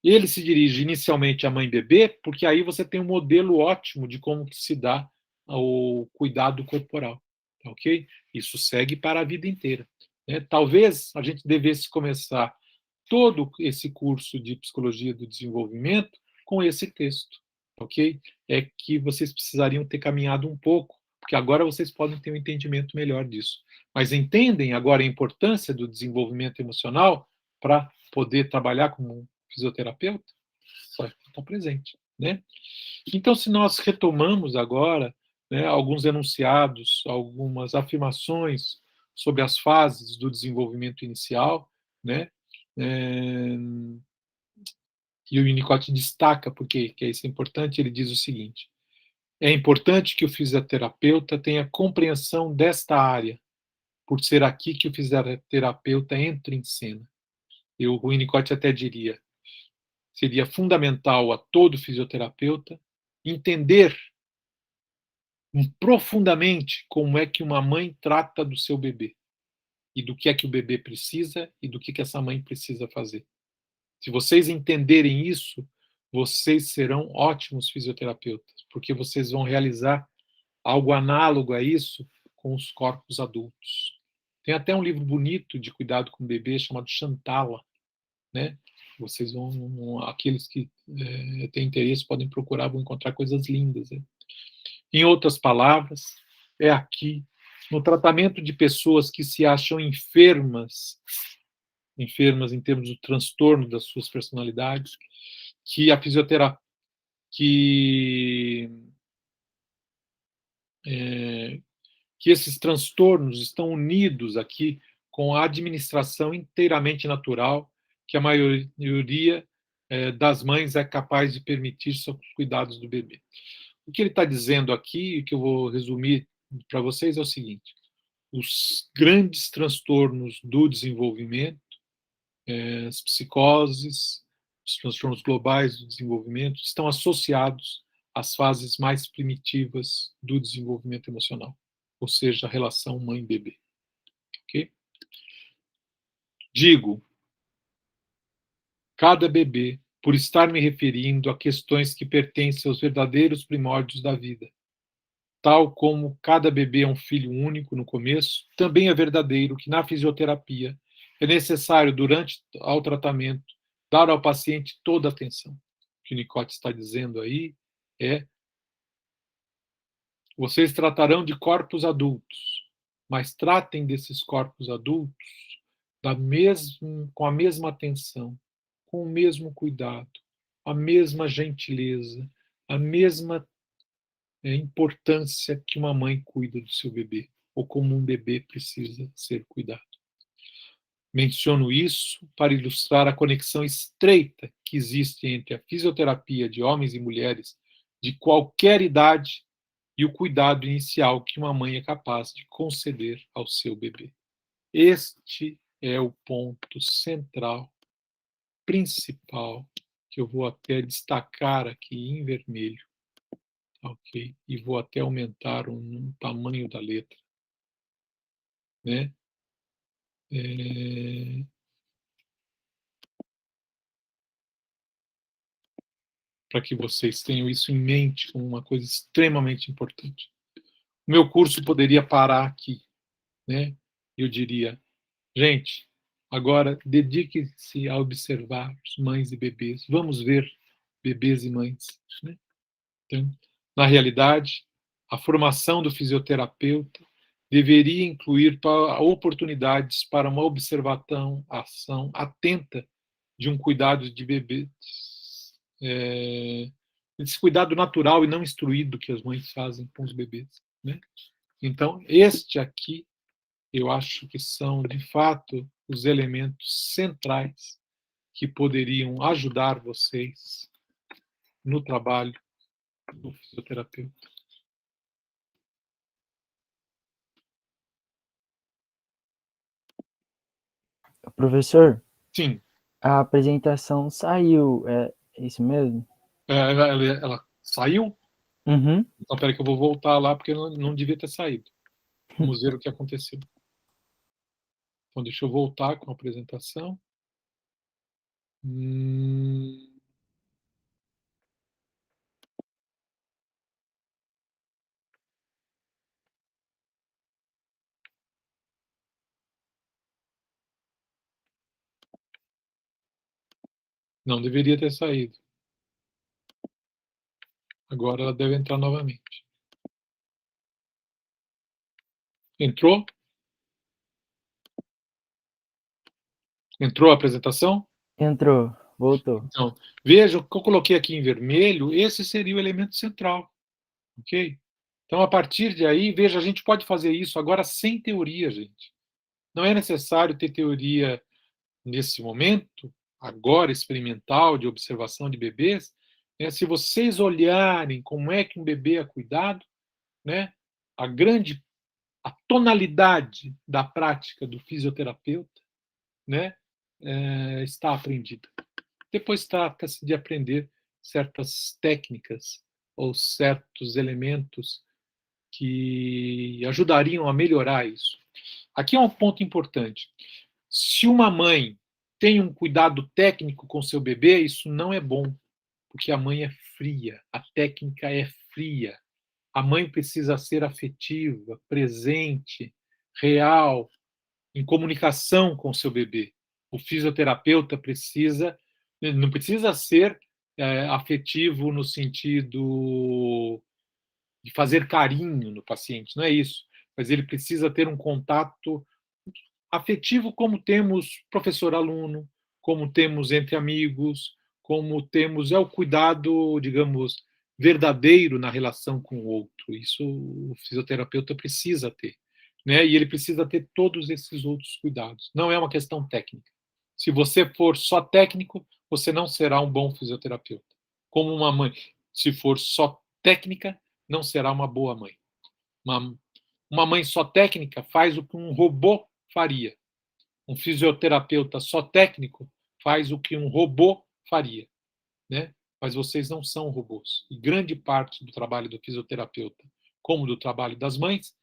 Ele se dirige inicialmente à mãe-bebê, porque aí você tem um modelo ótimo de como se dá o cuidado corporal, ok? Isso segue para a vida inteira. Né? Talvez a gente devesse começar todo esse curso de psicologia do desenvolvimento com esse texto, ok? É que vocês precisariam ter caminhado um pouco, porque agora vocês podem ter um entendimento melhor disso. Mas entendem agora a importância do desenvolvimento emocional para poder trabalhar como fisioterapeuta? Só está presente, né? Então, se nós retomamos agora, né, alguns enunciados, algumas afirmações sobre as fases do desenvolvimento inicial, né? E o Winnicott destaca, porque que isso é importante, ele diz o seguinte: é importante que o fisioterapeuta tenha compreensão desta área, por ser aqui que o fisioterapeuta entra em cena. E o Winnicott até diria: seria fundamental a todo fisioterapeuta entender profundamente como é que uma mãe trata do seu bebê e do que é que o bebê precisa e do que essa mãe precisa fazer. Se vocês entenderem isso, vocês serão ótimos fisioterapeutas, porque vocês vão realizar algo análogo a isso com os corpos adultos. Tem até um livro bonito de cuidado com o bebê chamado Shantala, né? Vocês vão, aqueles que têm interesse podem procurar, vão encontrar coisas lindas. Né? Em outras palavras, é aqui, no tratamento de pessoas que se acham enfermas em termos do transtorno das suas personalidades, que a fisioterapia, que esses transtornos estão unidos aqui com a administração inteiramente natural que a maioria das mães é capaz de permitir sobre os cuidados do bebê. O que ele está dizendo aqui, que eu vou resumir para vocês, é o seguinte: os grandes transtornos do desenvolvimento, as psicoses, os transtornos globais do desenvolvimento, estão associados às fases mais primitivas do desenvolvimento emocional, ou seja, a relação mãe-bebê. Okay? Digo, cada bebê, por estar me referindo a questões que pertencem aos verdadeiros primórdios da vida, tal como cada bebê é um filho único no começo, também é verdadeiro que na fisioterapia é necessário, durante o tratamento, dar ao paciente toda a atenção. O que Winnicott está dizendo aí é: vocês tratarão de corpos adultos, mas tratem desses corpos adultos com a mesma atenção, com o mesmo cuidado, a mesma gentileza, a mesma importância que uma mãe cuida do seu bebê, ou como um bebê precisa ser cuidado. Menciono isso para ilustrar a conexão estreita que existe entre a fisioterapia de homens e mulheres de qualquer idade e o cuidado inicial que uma mãe é capaz de conceder ao seu bebê. Este é o ponto central, principal, que eu vou até destacar aqui em vermelho, ok? E vou até aumentar o tamanho da letra, né? Para que vocês tenham isso em mente como uma coisa extremamente importante. O meu curso poderia parar aqui, né? Eu diria, gente, agora dedique-se a observar os mães e bebês. Vamos ver bebês e mães, né? Então, na realidade, a formação do fisioterapeuta deveria incluir oportunidades para uma observação, ação atenta de um cuidado de bebês, esse cuidado natural e não instruído que as mães fazem com os bebês, né? Então, este aqui, eu acho que são, de fato, os elementos centrais que poderiam ajudar vocês no trabalho do fisioterapeuta. Professor, Sim. a apresentação saiu, é isso mesmo? Ela saiu? Uhum. Então, espera que eu vou voltar lá, porque não devia ter saído. Vamos ver o que aconteceu. Então, deixa eu voltar com a apresentação. Não deveria ter saído. Agora ela deve entrar novamente. Entrou? Entrou a apresentação? Entrou, voltou. Então, veja o que eu coloquei aqui em vermelho, esse seria o elemento central, ok? Então, a partir de aí, veja, a gente pode fazer isso agora sem teoria, gente. Não é necessário ter teoria nesse momento, agora experimental, de observação de bebês. Né? Se vocês olharem como é que um bebê é cuidado, né? A tonalidade da prática do fisioterapeuta, né? Está aprendida. Depois trata-se de aprender certas técnicas ou certos elementos que ajudariam a melhorar isso. Aqui é um ponto importante. Se uma mãe tem um cuidado técnico com seu bebê, isso não é bom, porque a mãe é fria, a técnica é fria. A mãe precisa ser afetiva, presente, real, em comunicação com seu bebê. O fisioterapeuta não precisa ser afetivo no sentido de fazer carinho no paciente, não é isso. Mas ele precisa ter um contato afetivo como temos professor-aluno, como temos entre amigos, como temos o cuidado, digamos, verdadeiro na relação com o outro. Isso o fisioterapeuta precisa ter. Né? E ele precisa ter todos esses outros cuidados. Não é uma questão técnica. Se você for só técnico, você não será um bom fisioterapeuta. Como uma mãe, se for só técnica, não será uma boa mãe. Uma mãe só técnica faz o que um robô faria. Um fisioterapeuta só técnico faz o que um robô faria. Né? Mas vocês não são robôs. E grande parte do trabalho do fisioterapeuta, como do trabalho das mães,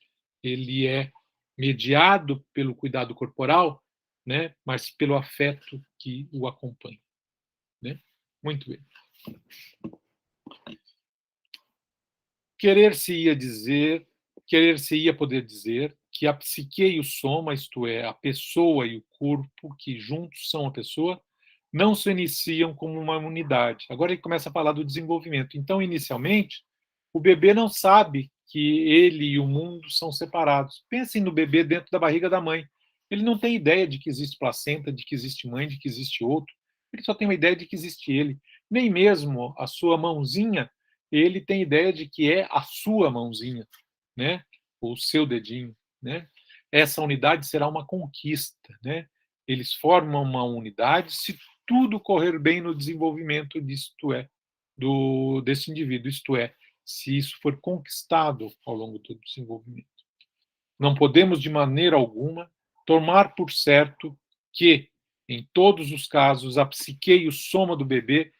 ele é mediado pelo cuidado corporal, né? Mas pelo afeto que o acompanha. Né? Muito bem. Querer-se-ia poder dizer que a psique e o soma, isto é, a pessoa e o corpo, que juntos são a pessoa, não se iniciam como uma unidade. Agora ele começa a falar do desenvolvimento. Então, inicialmente, o bebê não sabe que ele e o mundo são separados. Pensem no bebê dentro da barriga da mãe. Ele não tem ideia de que existe placenta, de que existe mãe, de que existe outro. Ele só tem uma ideia de que existe ele. Nem mesmo a sua mãozinha, ele tem ideia de que é a sua mãozinha, né? O seu dedinho, né? Essa unidade será uma conquista, né? Eles formam uma unidade se tudo correr bem no desenvolvimento desse indivíduo, isto é, se isso for conquistado ao longo do desenvolvimento. Não podemos, de maneira alguma, tomar por certo que, em todos os casos, a psique e o soma do bebê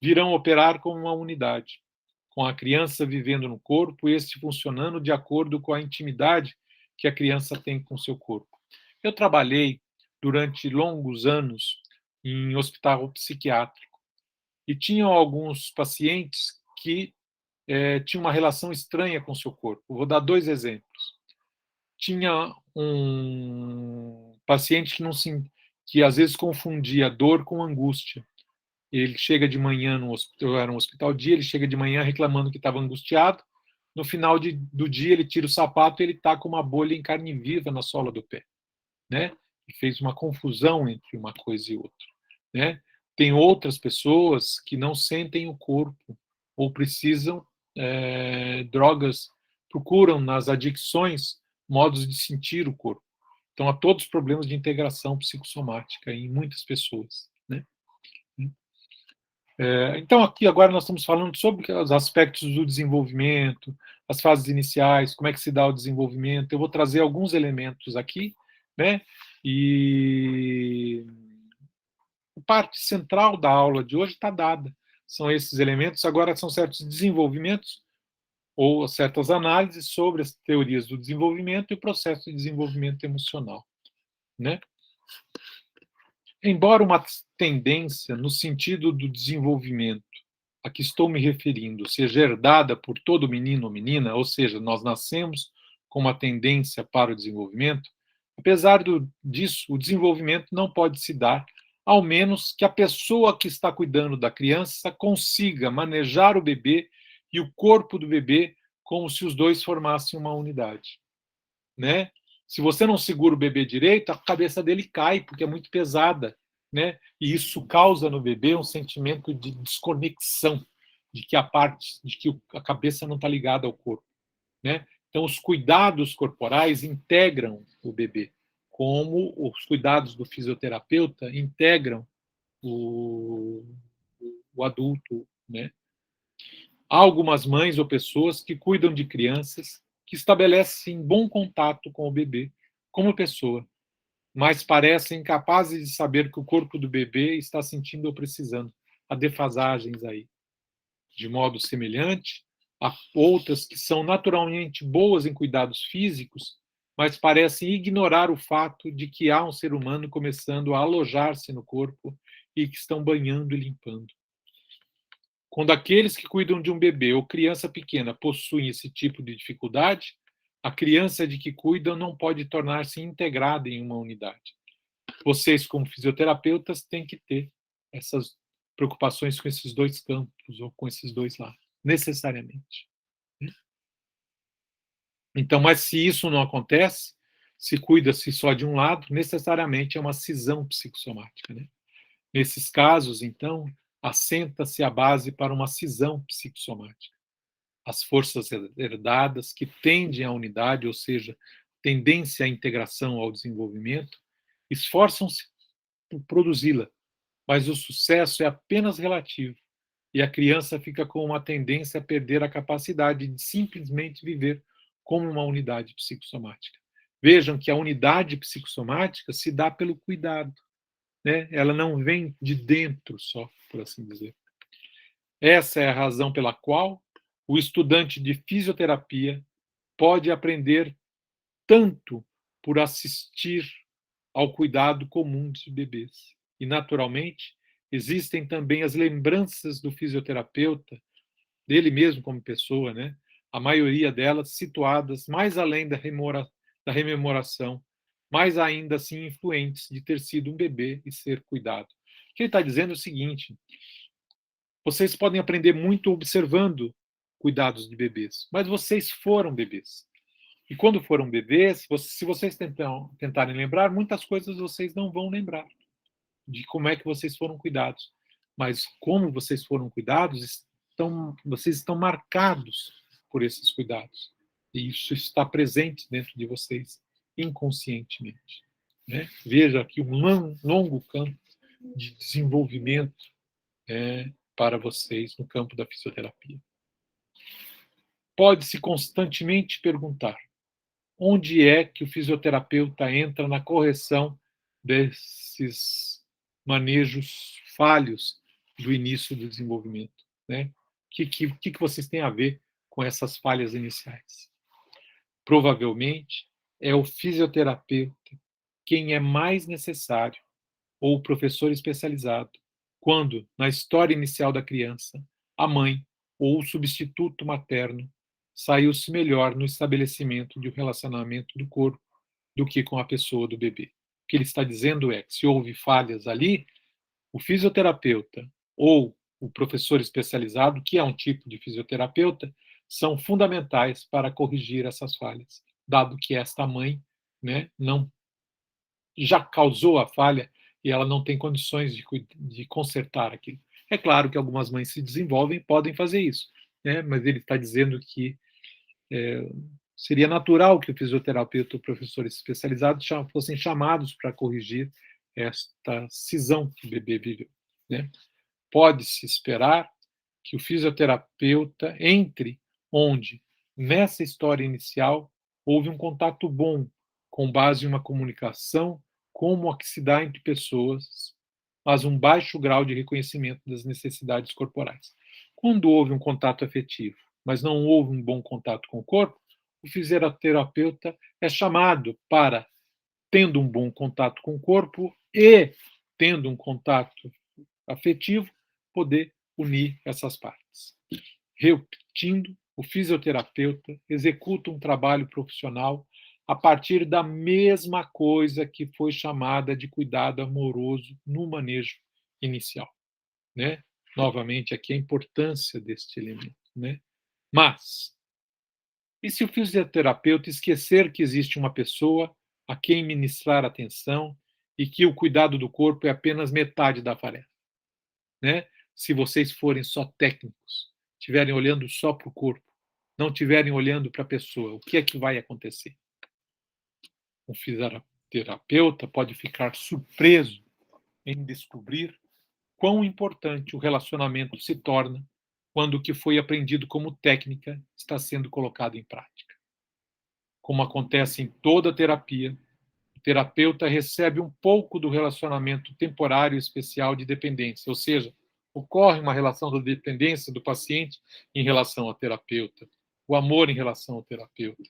virão operar como uma unidade, com a criança vivendo no corpo e este funcionando de acordo com a intimidade que a criança tem com seu corpo. Eu trabalhei durante longos anos em hospital psiquiátrico e tinham alguns pacientes que tinham uma relação estranha com seu corpo. Vou dar 2 exemplos. Tinha um paciente que às vezes confundia dor com angústia. Ele chega de manhã no hospital, era um hospital dia, ele chega de manhã reclamando que estava angustiado. No final do dia, ele tira o sapato e ele está com uma bolha em carne viva na sola do pé. Né? E fez uma confusão entre uma coisa e outra. Né? Tem outras pessoas que não sentem o corpo ou precisam drogas, procuram nas adicções modos de sentir o corpo. Então, há todos os problemas de integração psicossomática em muitas pessoas. Né? Então, aqui agora nós estamos falando sobre os aspectos do desenvolvimento, as fases iniciais, como é que se dá o desenvolvimento. Eu vou trazer alguns elementos aqui, né? E a parte central da aula de hoje está dada. São esses elementos. Agora são certos desenvolvimentos ou certas análises sobre as teorias do desenvolvimento e o processo de desenvolvimento emocional, né? Embora uma tendência no sentido do desenvolvimento a que estou me referindo seja herdada por todo menino ou menina, ou seja, nós nascemos com uma tendência para o desenvolvimento, apesar disso, o desenvolvimento não pode se dar, ao menos que a pessoa que está cuidando da criança consiga manejar o bebê e o corpo do bebê como se os dois formassem uma unidade, né? Se você não segura o bebê direito, a cabeça dele cai porque é muito pesada, né? E isso causa no bebê um sentimento de desconexão, de que a cabeça não está ligada ao corpo, né? Então, os cuidados corporais integram o bebê, como os cuidados do fisioterapeuta integram o, o adulto, né? Há algumas mães ou pessoas que cuidam de crianças que estabelecem bom contato com o bebê como pessoa, mas parecem incapazes de saber que o corpo do bebê está sentindo ou precisando. Há defasagens aí. De modo semelhante, há outras que são naturalmente boas em cuidados físicos, mas parecem ignorar o fato de que há um ser humano começando a alojar-se no corpo e que estão banhando e limpando. Quando aqueles que cuidam de um bebê ou criança pequena possuem esse tipo de dificuldade, a criança de que cuidam não pode tornar-se integrada em uma unidade. Vocês, como fisioterapeutas, têm que ter essas preocupações com esses dois campos ou com esses dois lados, necessariamente. Então, mas se isso não acontece, se cuida-se só de um lado, necessariamente é uma cisão psicossomática, né? Nesses casos, então, assenta-se a base para uma cisão psicossomática. As forças herdadas que tendem à unidade, ou seja, tendência à integração ao desenvolvimento, esforçam-se por produzi-la, mas o sucesso é apenas relativo e a criança fica com uma tendência a perder a capacidade de simplesmente viver como uma unidade psicossomática. Vejam que a unidade psicossomática se dá pelo cuidado, né? Ela não vem de dentro só, por assim dizer. Essa é a razão pela qual o estudante de fisioterapia pode aprender tanto por assistir ao cuidado comum de bebês. E, naturalmente, existem também as lembranças do fisioterapeuta, dele mesmo como pessoa, né? A maioria delas situadas mais além da rememoração, mais ainda assim influentes de ter sido um bebê e ser cuidado. O que ele está dizendo é o seguinte: vocês podem aprender muito observando cuidados de bebês, mas vocês foram bebês. E quando foram bebês, se vocês tentarem lembrar, muitas coisas vocês não vão lembrar de como é que vocês foram cuidados. Mas como vocês foram cuidados, vocês estão marcados por esses cuidados. E isso está presente dentro de vocês inconscientemente, né? Veja aqui um longo campo de desenvolvimento para vocês no campo da fisioterapia. Pode-se constantemente perguntar: onde é que o fisioterapeuta entra na correção desses manejos falhos do início do desenvolvimento, né? O que vocês têm a ver com essas falhas iniciais? Provavelmente é o fisioterapeuta quem é mais necessário, ou o professor especializado, quando, na história inicial da criança, a mãe ou o substituto materno saiu-se melhor no estabelecimento de um relacionamento do corpo do que com a pessoa do bebê. O que ele está dizendo é que, se houve falhas ali, o fisioterapeuta ou o professor especializado, que é um tipo de fisioterapeuta, são fundamentais para corrigir essas falhas, dado que esta mãe, né, não já causou a falha e ela não tem condições de consertar aquilo. É claro que algumas mães se desenvolvem, podem fazer isso, né? Mas ele está dizendo que seria natural que o fisioterapeuta ou o professor especializado fossem chamados para corrigir esta cisão que o bebê viveu, né? Pode-se esperar que o fisioterapeuta entre onde, nessa história inicial, houve um contato bom, com base em uma comunicação como a que se dá entre pessoas, mas um baixo grau de reconhecimento das necessidades corporais. Quando houve um contato afetivo, mas não houve um bom contato com o corpo, o fisioterapeuta é chamado para tendo um bom contato com o corpo e tendo um contato afetivo, poder unir essas partes. Repetindo, o fisioterapeuta executa um trabalho profissional a partir da mesma coisa que foi chamada de cuidado amoroso no manejo inicial, né? Novamente aqui a importância deste elemento, né? Mas e se o fisioterapeuta esquecer que existe uma pessoa a quem ministrar atenção e que o cuidado do corpo é apenas metade da tarefa, né? Se vocês forem só técnicos, estiverem olhando só para o corpo, não estiverem olhando para a pessoa, o que é que vai acontecer? O fisioterapeuta pode ficar surpreso em descobrir quão importante o relacionamento se torna quando o que foi aprendido como técnica está sendo colocado em prática. Como acontece em toda terapia, o terapeuta recebe um pouco do relacionamento temporário especial de dependência, ou seja, ocorre uma relação de dependência do paciente em relação ao terapeuta, o amor em relação ao terapeuta.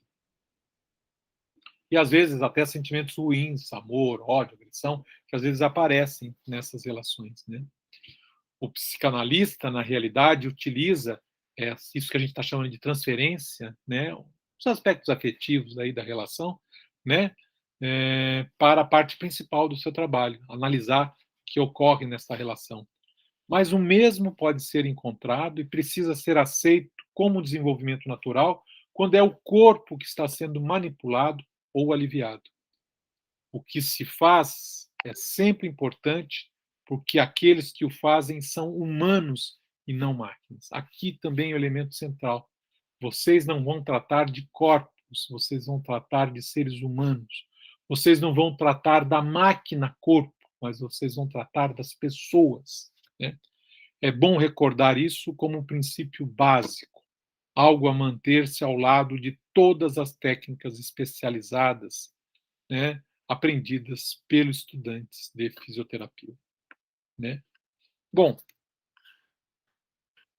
E às vezes até sentimentos ruins, amor, ódio, agressão, que às vezes aparecem nessas relações, né? O psicanalista, na realidade, utiliza isso que a gente está chamando de transferência, né? Os aspectos afetivos aí da relação, né? Para a parte principal do seu trabalho, analisar o que ocorre nessa relação. Mas o mesmo pode ser encontrado e precisa ser aceito como desenvolvimento natural quando é o corpo que está sendo manipulado ou aliviado. O que se faz é sempre importante porque aqueles que o fazem são humanos e não máquinas. Aqui também é o elemento central. Vocês não vão tratar de corpos, vocês vão tratar de seres humanos. Vocês não vão tratar da máquina corpo, mas vocês vão tratar das pessoas, né? É bom recordar isso como um princípio básico, algo a manter-se ao lado de todas as técnicas especializadas, né, aprendidas pelos estudantes de fisioterapia, né? Bom,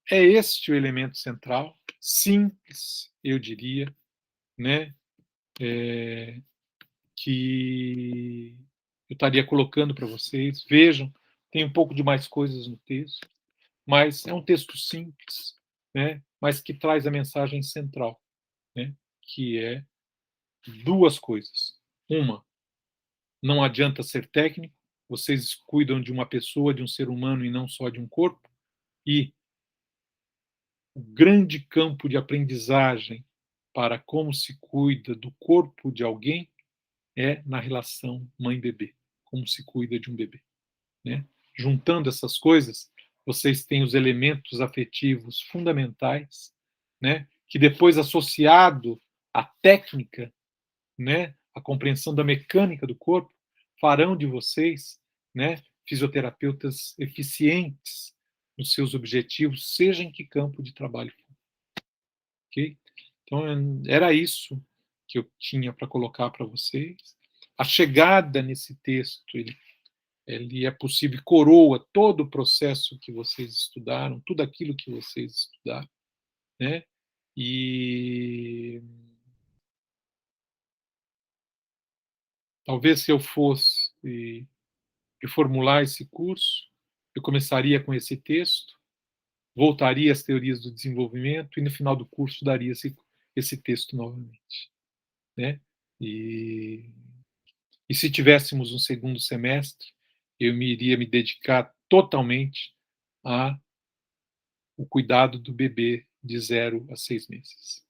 é este o elemento central, simples, eu diria, né, que eu estaria colocando para vocês. Vejam, tem um pouco de mais coisas no texto, mas é um texto simples, né, mas que traz a mensagem central, né, que é duas coisas. Uma, não adianta ser técnico, vocês cuidam de uma pessoa, de um ser humano e não só de um corpo, e o grande campo de aprendizagem para como se cuida do corpo de alguém é na relação mãe-bebê, como se cuida de um bebê, né? Juntando essas coisas, vocês têm os elementos afetivos fundamentais, né? Que depois associado à técnica, né? A compreensão da mecânica do corpo, farão de vocês, né? Fisioterapeutas eficientes nos seus objetivos, seja em que campo de trabalho for. Ok? Então, era isso que eu tinha para colocar para vocês. A chegada nesse texto, ele é possível, coroa todo o processo que vocês estudaram, tudo aquilo que vocês estudaram, né? E talvez se eu fosse reformular esse curso, eu começaria com esse texto, voltaria às teorias do desenvolvimento e no final do curso daria esse texto novamente, né? E se tivéssemos um segundo semestre, eu iria me dedicar totalmente ao cuidado do bebê de 0 a 6 meses.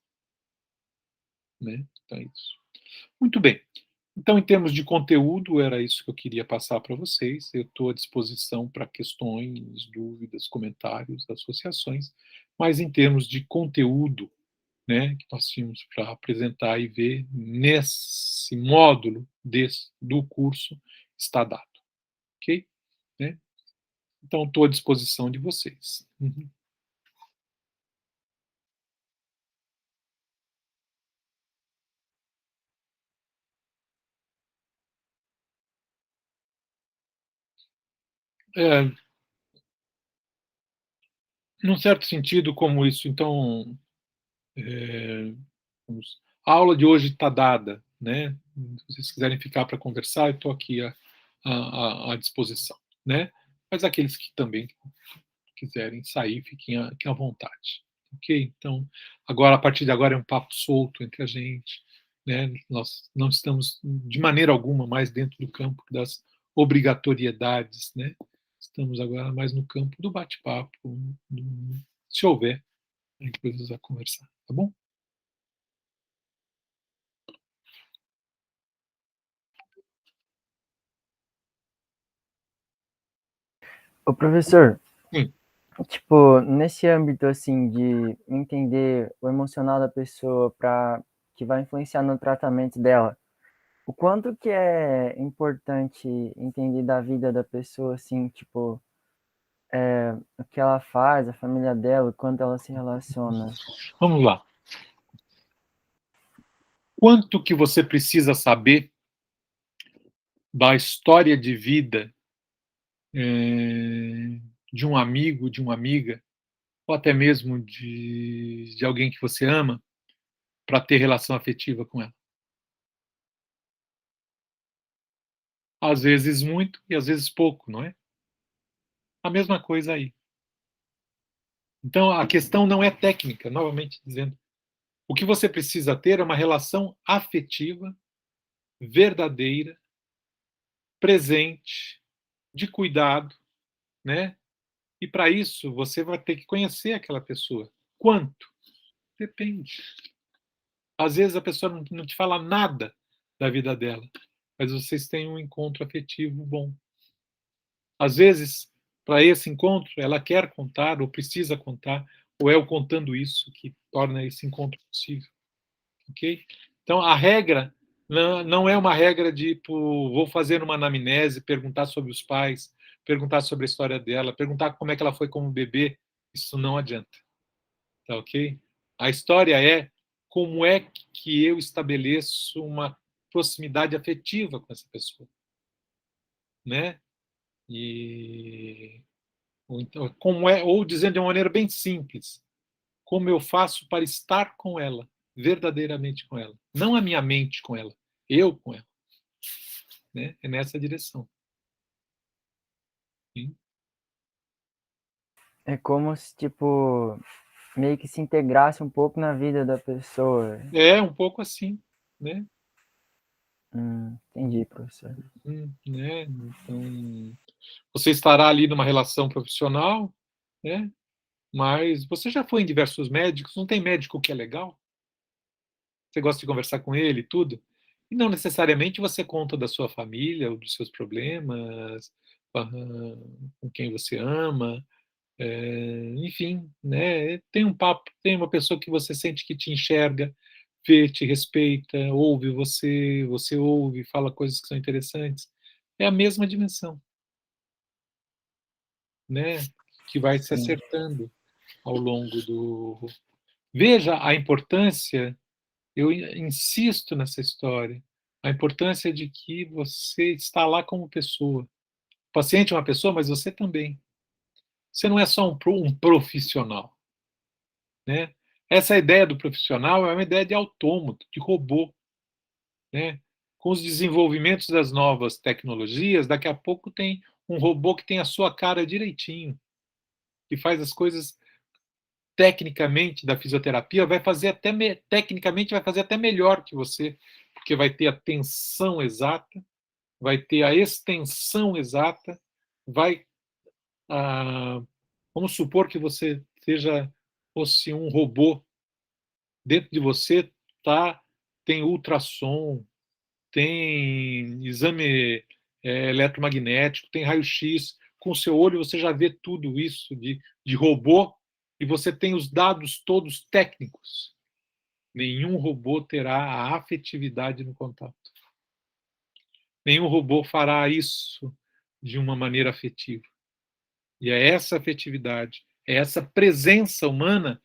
Né? Então é isso. Muito bem. Então, em termos de conteúdo, era isso que eu queria passar para vocês. Eu estou à disposição para questões, dúvidas, comentários, associações, mas em termos de conteúdo, né, que nós tínhamos para apresentar e ver nesse módulo do curso, está dado. Ok? Né? Então, estou à disposição de vocês. Uhum. É, num certo sentido, como isso, então, a aula de hoje está dada, né? Se vocês quiserem ficar para conversar, eu estou aqui à disposição, né? Mas aqueles que também quiserem sair, fiquem à vontade, ok? Então, agora, a partir de agora, é um papo solto entre a gente, né? Nós não estamos, de maneira alguma, mais dentro do campo das obrigatoriedades, né? Estamos agora mais no campo do bate-papo, se houver coisas a conversar, tá bom? Ô, professor, Sim. tipo, nesse âmbito, assim, de entender o emocional da pessoa que vai influenciar no tratamento dela, o quanto que é importante entender da vida da pessoa, assim, tipo, o que ela faz, a família dela, o quanto ela se relaciona? Vamos lá. Quanto que você precisa saber da história de vida de um amigo, de uma amiga, ou até mesmo de alguém que você ama, para ter relação afetiva com ela? Às vezes muito e às vezes pouco, não é? A mesma coisa aí. Então, a questão não é técnica, novamente dizendo. O que você precisa ter é uma relação afetiva, verdadeira, presente, de cuidado, né? E para isso você vai ter que conhecer aquela pessoa. Quanto? Depende. Às vezes a pessoa não te fala nada da vida dela, mas vocês têm um encontro afetivo bom. Às vezes, para esse encontro, ela quer contar ou precisa contar, ou é eu contando isso que torna esse encontro possível. Ok? Então, a regra não é uma regra de tipo, vou fazer uma anamnese, perguntar sobre os pais, perguntar sobre a história dela, perguntar como é que ela foi como bebê. Isso não adianta. Tá ok? A história é como é que eu estabeleço uma proximidade afetiva com essa pessoa, né? E ou, então, ou dizendo de uma maneira bem simples, como eu faço para estar com ela, verdadeiramente com ela, não a minha mente com ela, eu com ela, né? É nessa direção. Sim. É como se, tipo, meio que se integrasse um pouco na vida da pessoa. É um pouco assim, né? Entendi, professor. Né? Então, você estará ali numa relação profissional, né? Mas você já foi em diversos médicos, não tem médico que é legal? Você gosta de conversar com ele e tudo? E não necessariamente você conta da sua família ou dos seus problemas, com quem você ama, enfim, né? Tem um papo, tem uma pessoa que você sente que te enxerga, vê, te respeita, ouve você, você ouve, fala coisas que são interessantes. É a mesma dimensão, né? Que vai se Sim. acertando ao longo do. Veja a importância. Eu insisto nessa história. A importância de que você está lá como pessoa. O paciente é uma pessoa, mas você também. Você não é só um profissional, né? Essa ideia do profissional é uma ideia de autômato, de robô, né? Com os desenvolvimentos das novas tecnologias, daqui a pouco tem um robô que tem a sua cara direitinho, que faz as coisas tecnicamente da fisioterapia, vai fazer até tecnicamente vai fazer até melhor que você, porque vai ter a tensão exata, vai ter a extensão exata, vai vamos supor que você fosse um robô, dentro de você tem ultrassom, tem exame eletromagnético, tem raio-x. Com o seu olho você já vê tudo isso de robô e você tem os dados todos técnicos. Nenhum robô terá a afetividade no contato. Nenhum robô fará isso de uma maneira afetiva. E é essa afetividade, é essa presença humana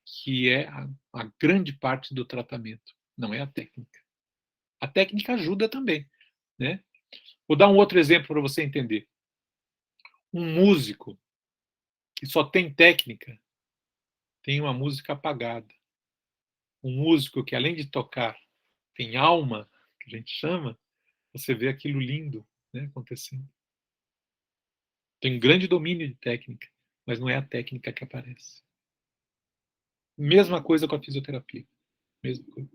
que é a grande parte do tratamento, não é a técnica. A técnica ajuda também, né? Vou dar um outro exemplo para você entender. Um músico que só tem técnica tem uma música apagada. Um músico que, além de tocar, tem alma, que a gente chama, você vê aquilo lindo, né, acontecendo. Tem um grande domínio de técnica, mas não é a técnica que aparece. Mesma coisa com a fisioterapia. Mesma coisa.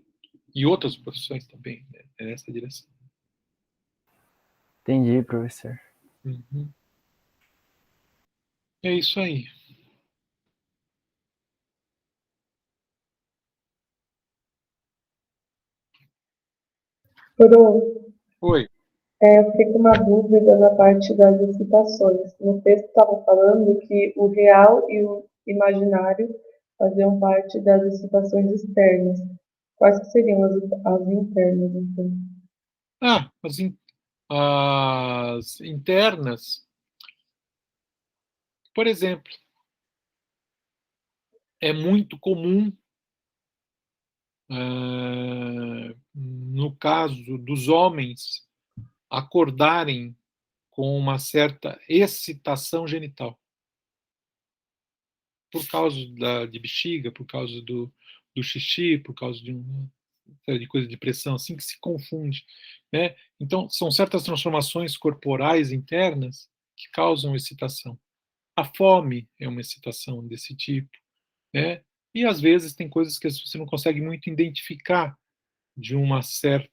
E outras profissões também, né, é nessa direção. Entendi, professor. Uhum. É isso aí. Bruno, Oi. eu fiquei com uma dúvida na parte das excitações. No texto estava falando que o real e o imaginário faziam parte das excitações externas. Quais que seriam as internas, então? As internas, por exemplo, é muito comum, no caso dos homens, acordarem com uma certa excitação genital. Por causa de bexiga, por causa do xixi, por causa de uma série de coisas de pressão, assim que se confunde. Né? Então, são certas transformações corporais internas que causam excitação. A fome é uma excitação desse tipo. Né? E, às vezes, tem coisas que você não consegue muito identificar de uma certa...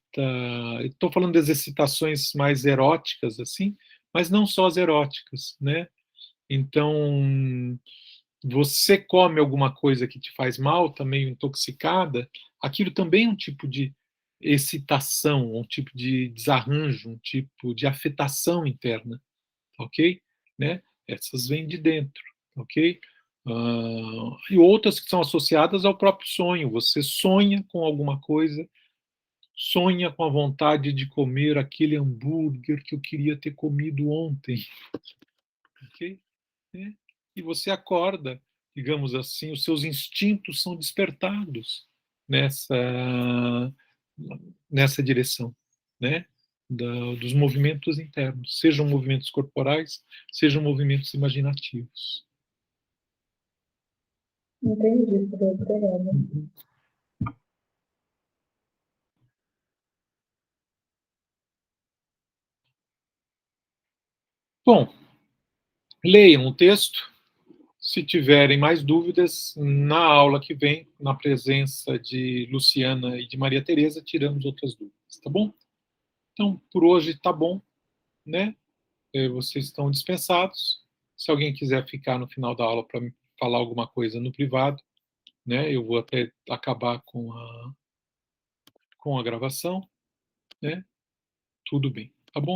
Estou falando das excitações mais eróticas, assim, mas não só as eróticas. Né? Então, você come alguma coisa que te faz mal, tá meio intoxicada, aquilo também é um tipo de excitação, um tipo de desarranjo, um tipo de afetação interna, ok? Né? Essas vêm de dentro, ok? E outras que são associadas ao próprio sonho. Você sonha com alguma coisa, sonha com a vontade de comer aquele hambúrguer que eu queria ter comido ontem, ok? Né? E você acorda, digamos assim, os seus instintos são despertados nessa direção, né? Dos movimentos internos, sejam movimentos corporais, sejam movimentos imaginativos. Entendi, Bruno. Obrigada. Uhum. Bom, leiam o texto. Se tiverem mais dúvidas, na aula que vem, na presença de Luciana e de Maria Tereza, tiramos outras dúvidas, tá bom? Então, por hoje tá bom, né? Vocês estão dispensados. Se alguém quiser ficar no final da aula para falar alguma coisa no privado, né? Eu vou até acabar com a gravação, né? Tudo bem, tá bom?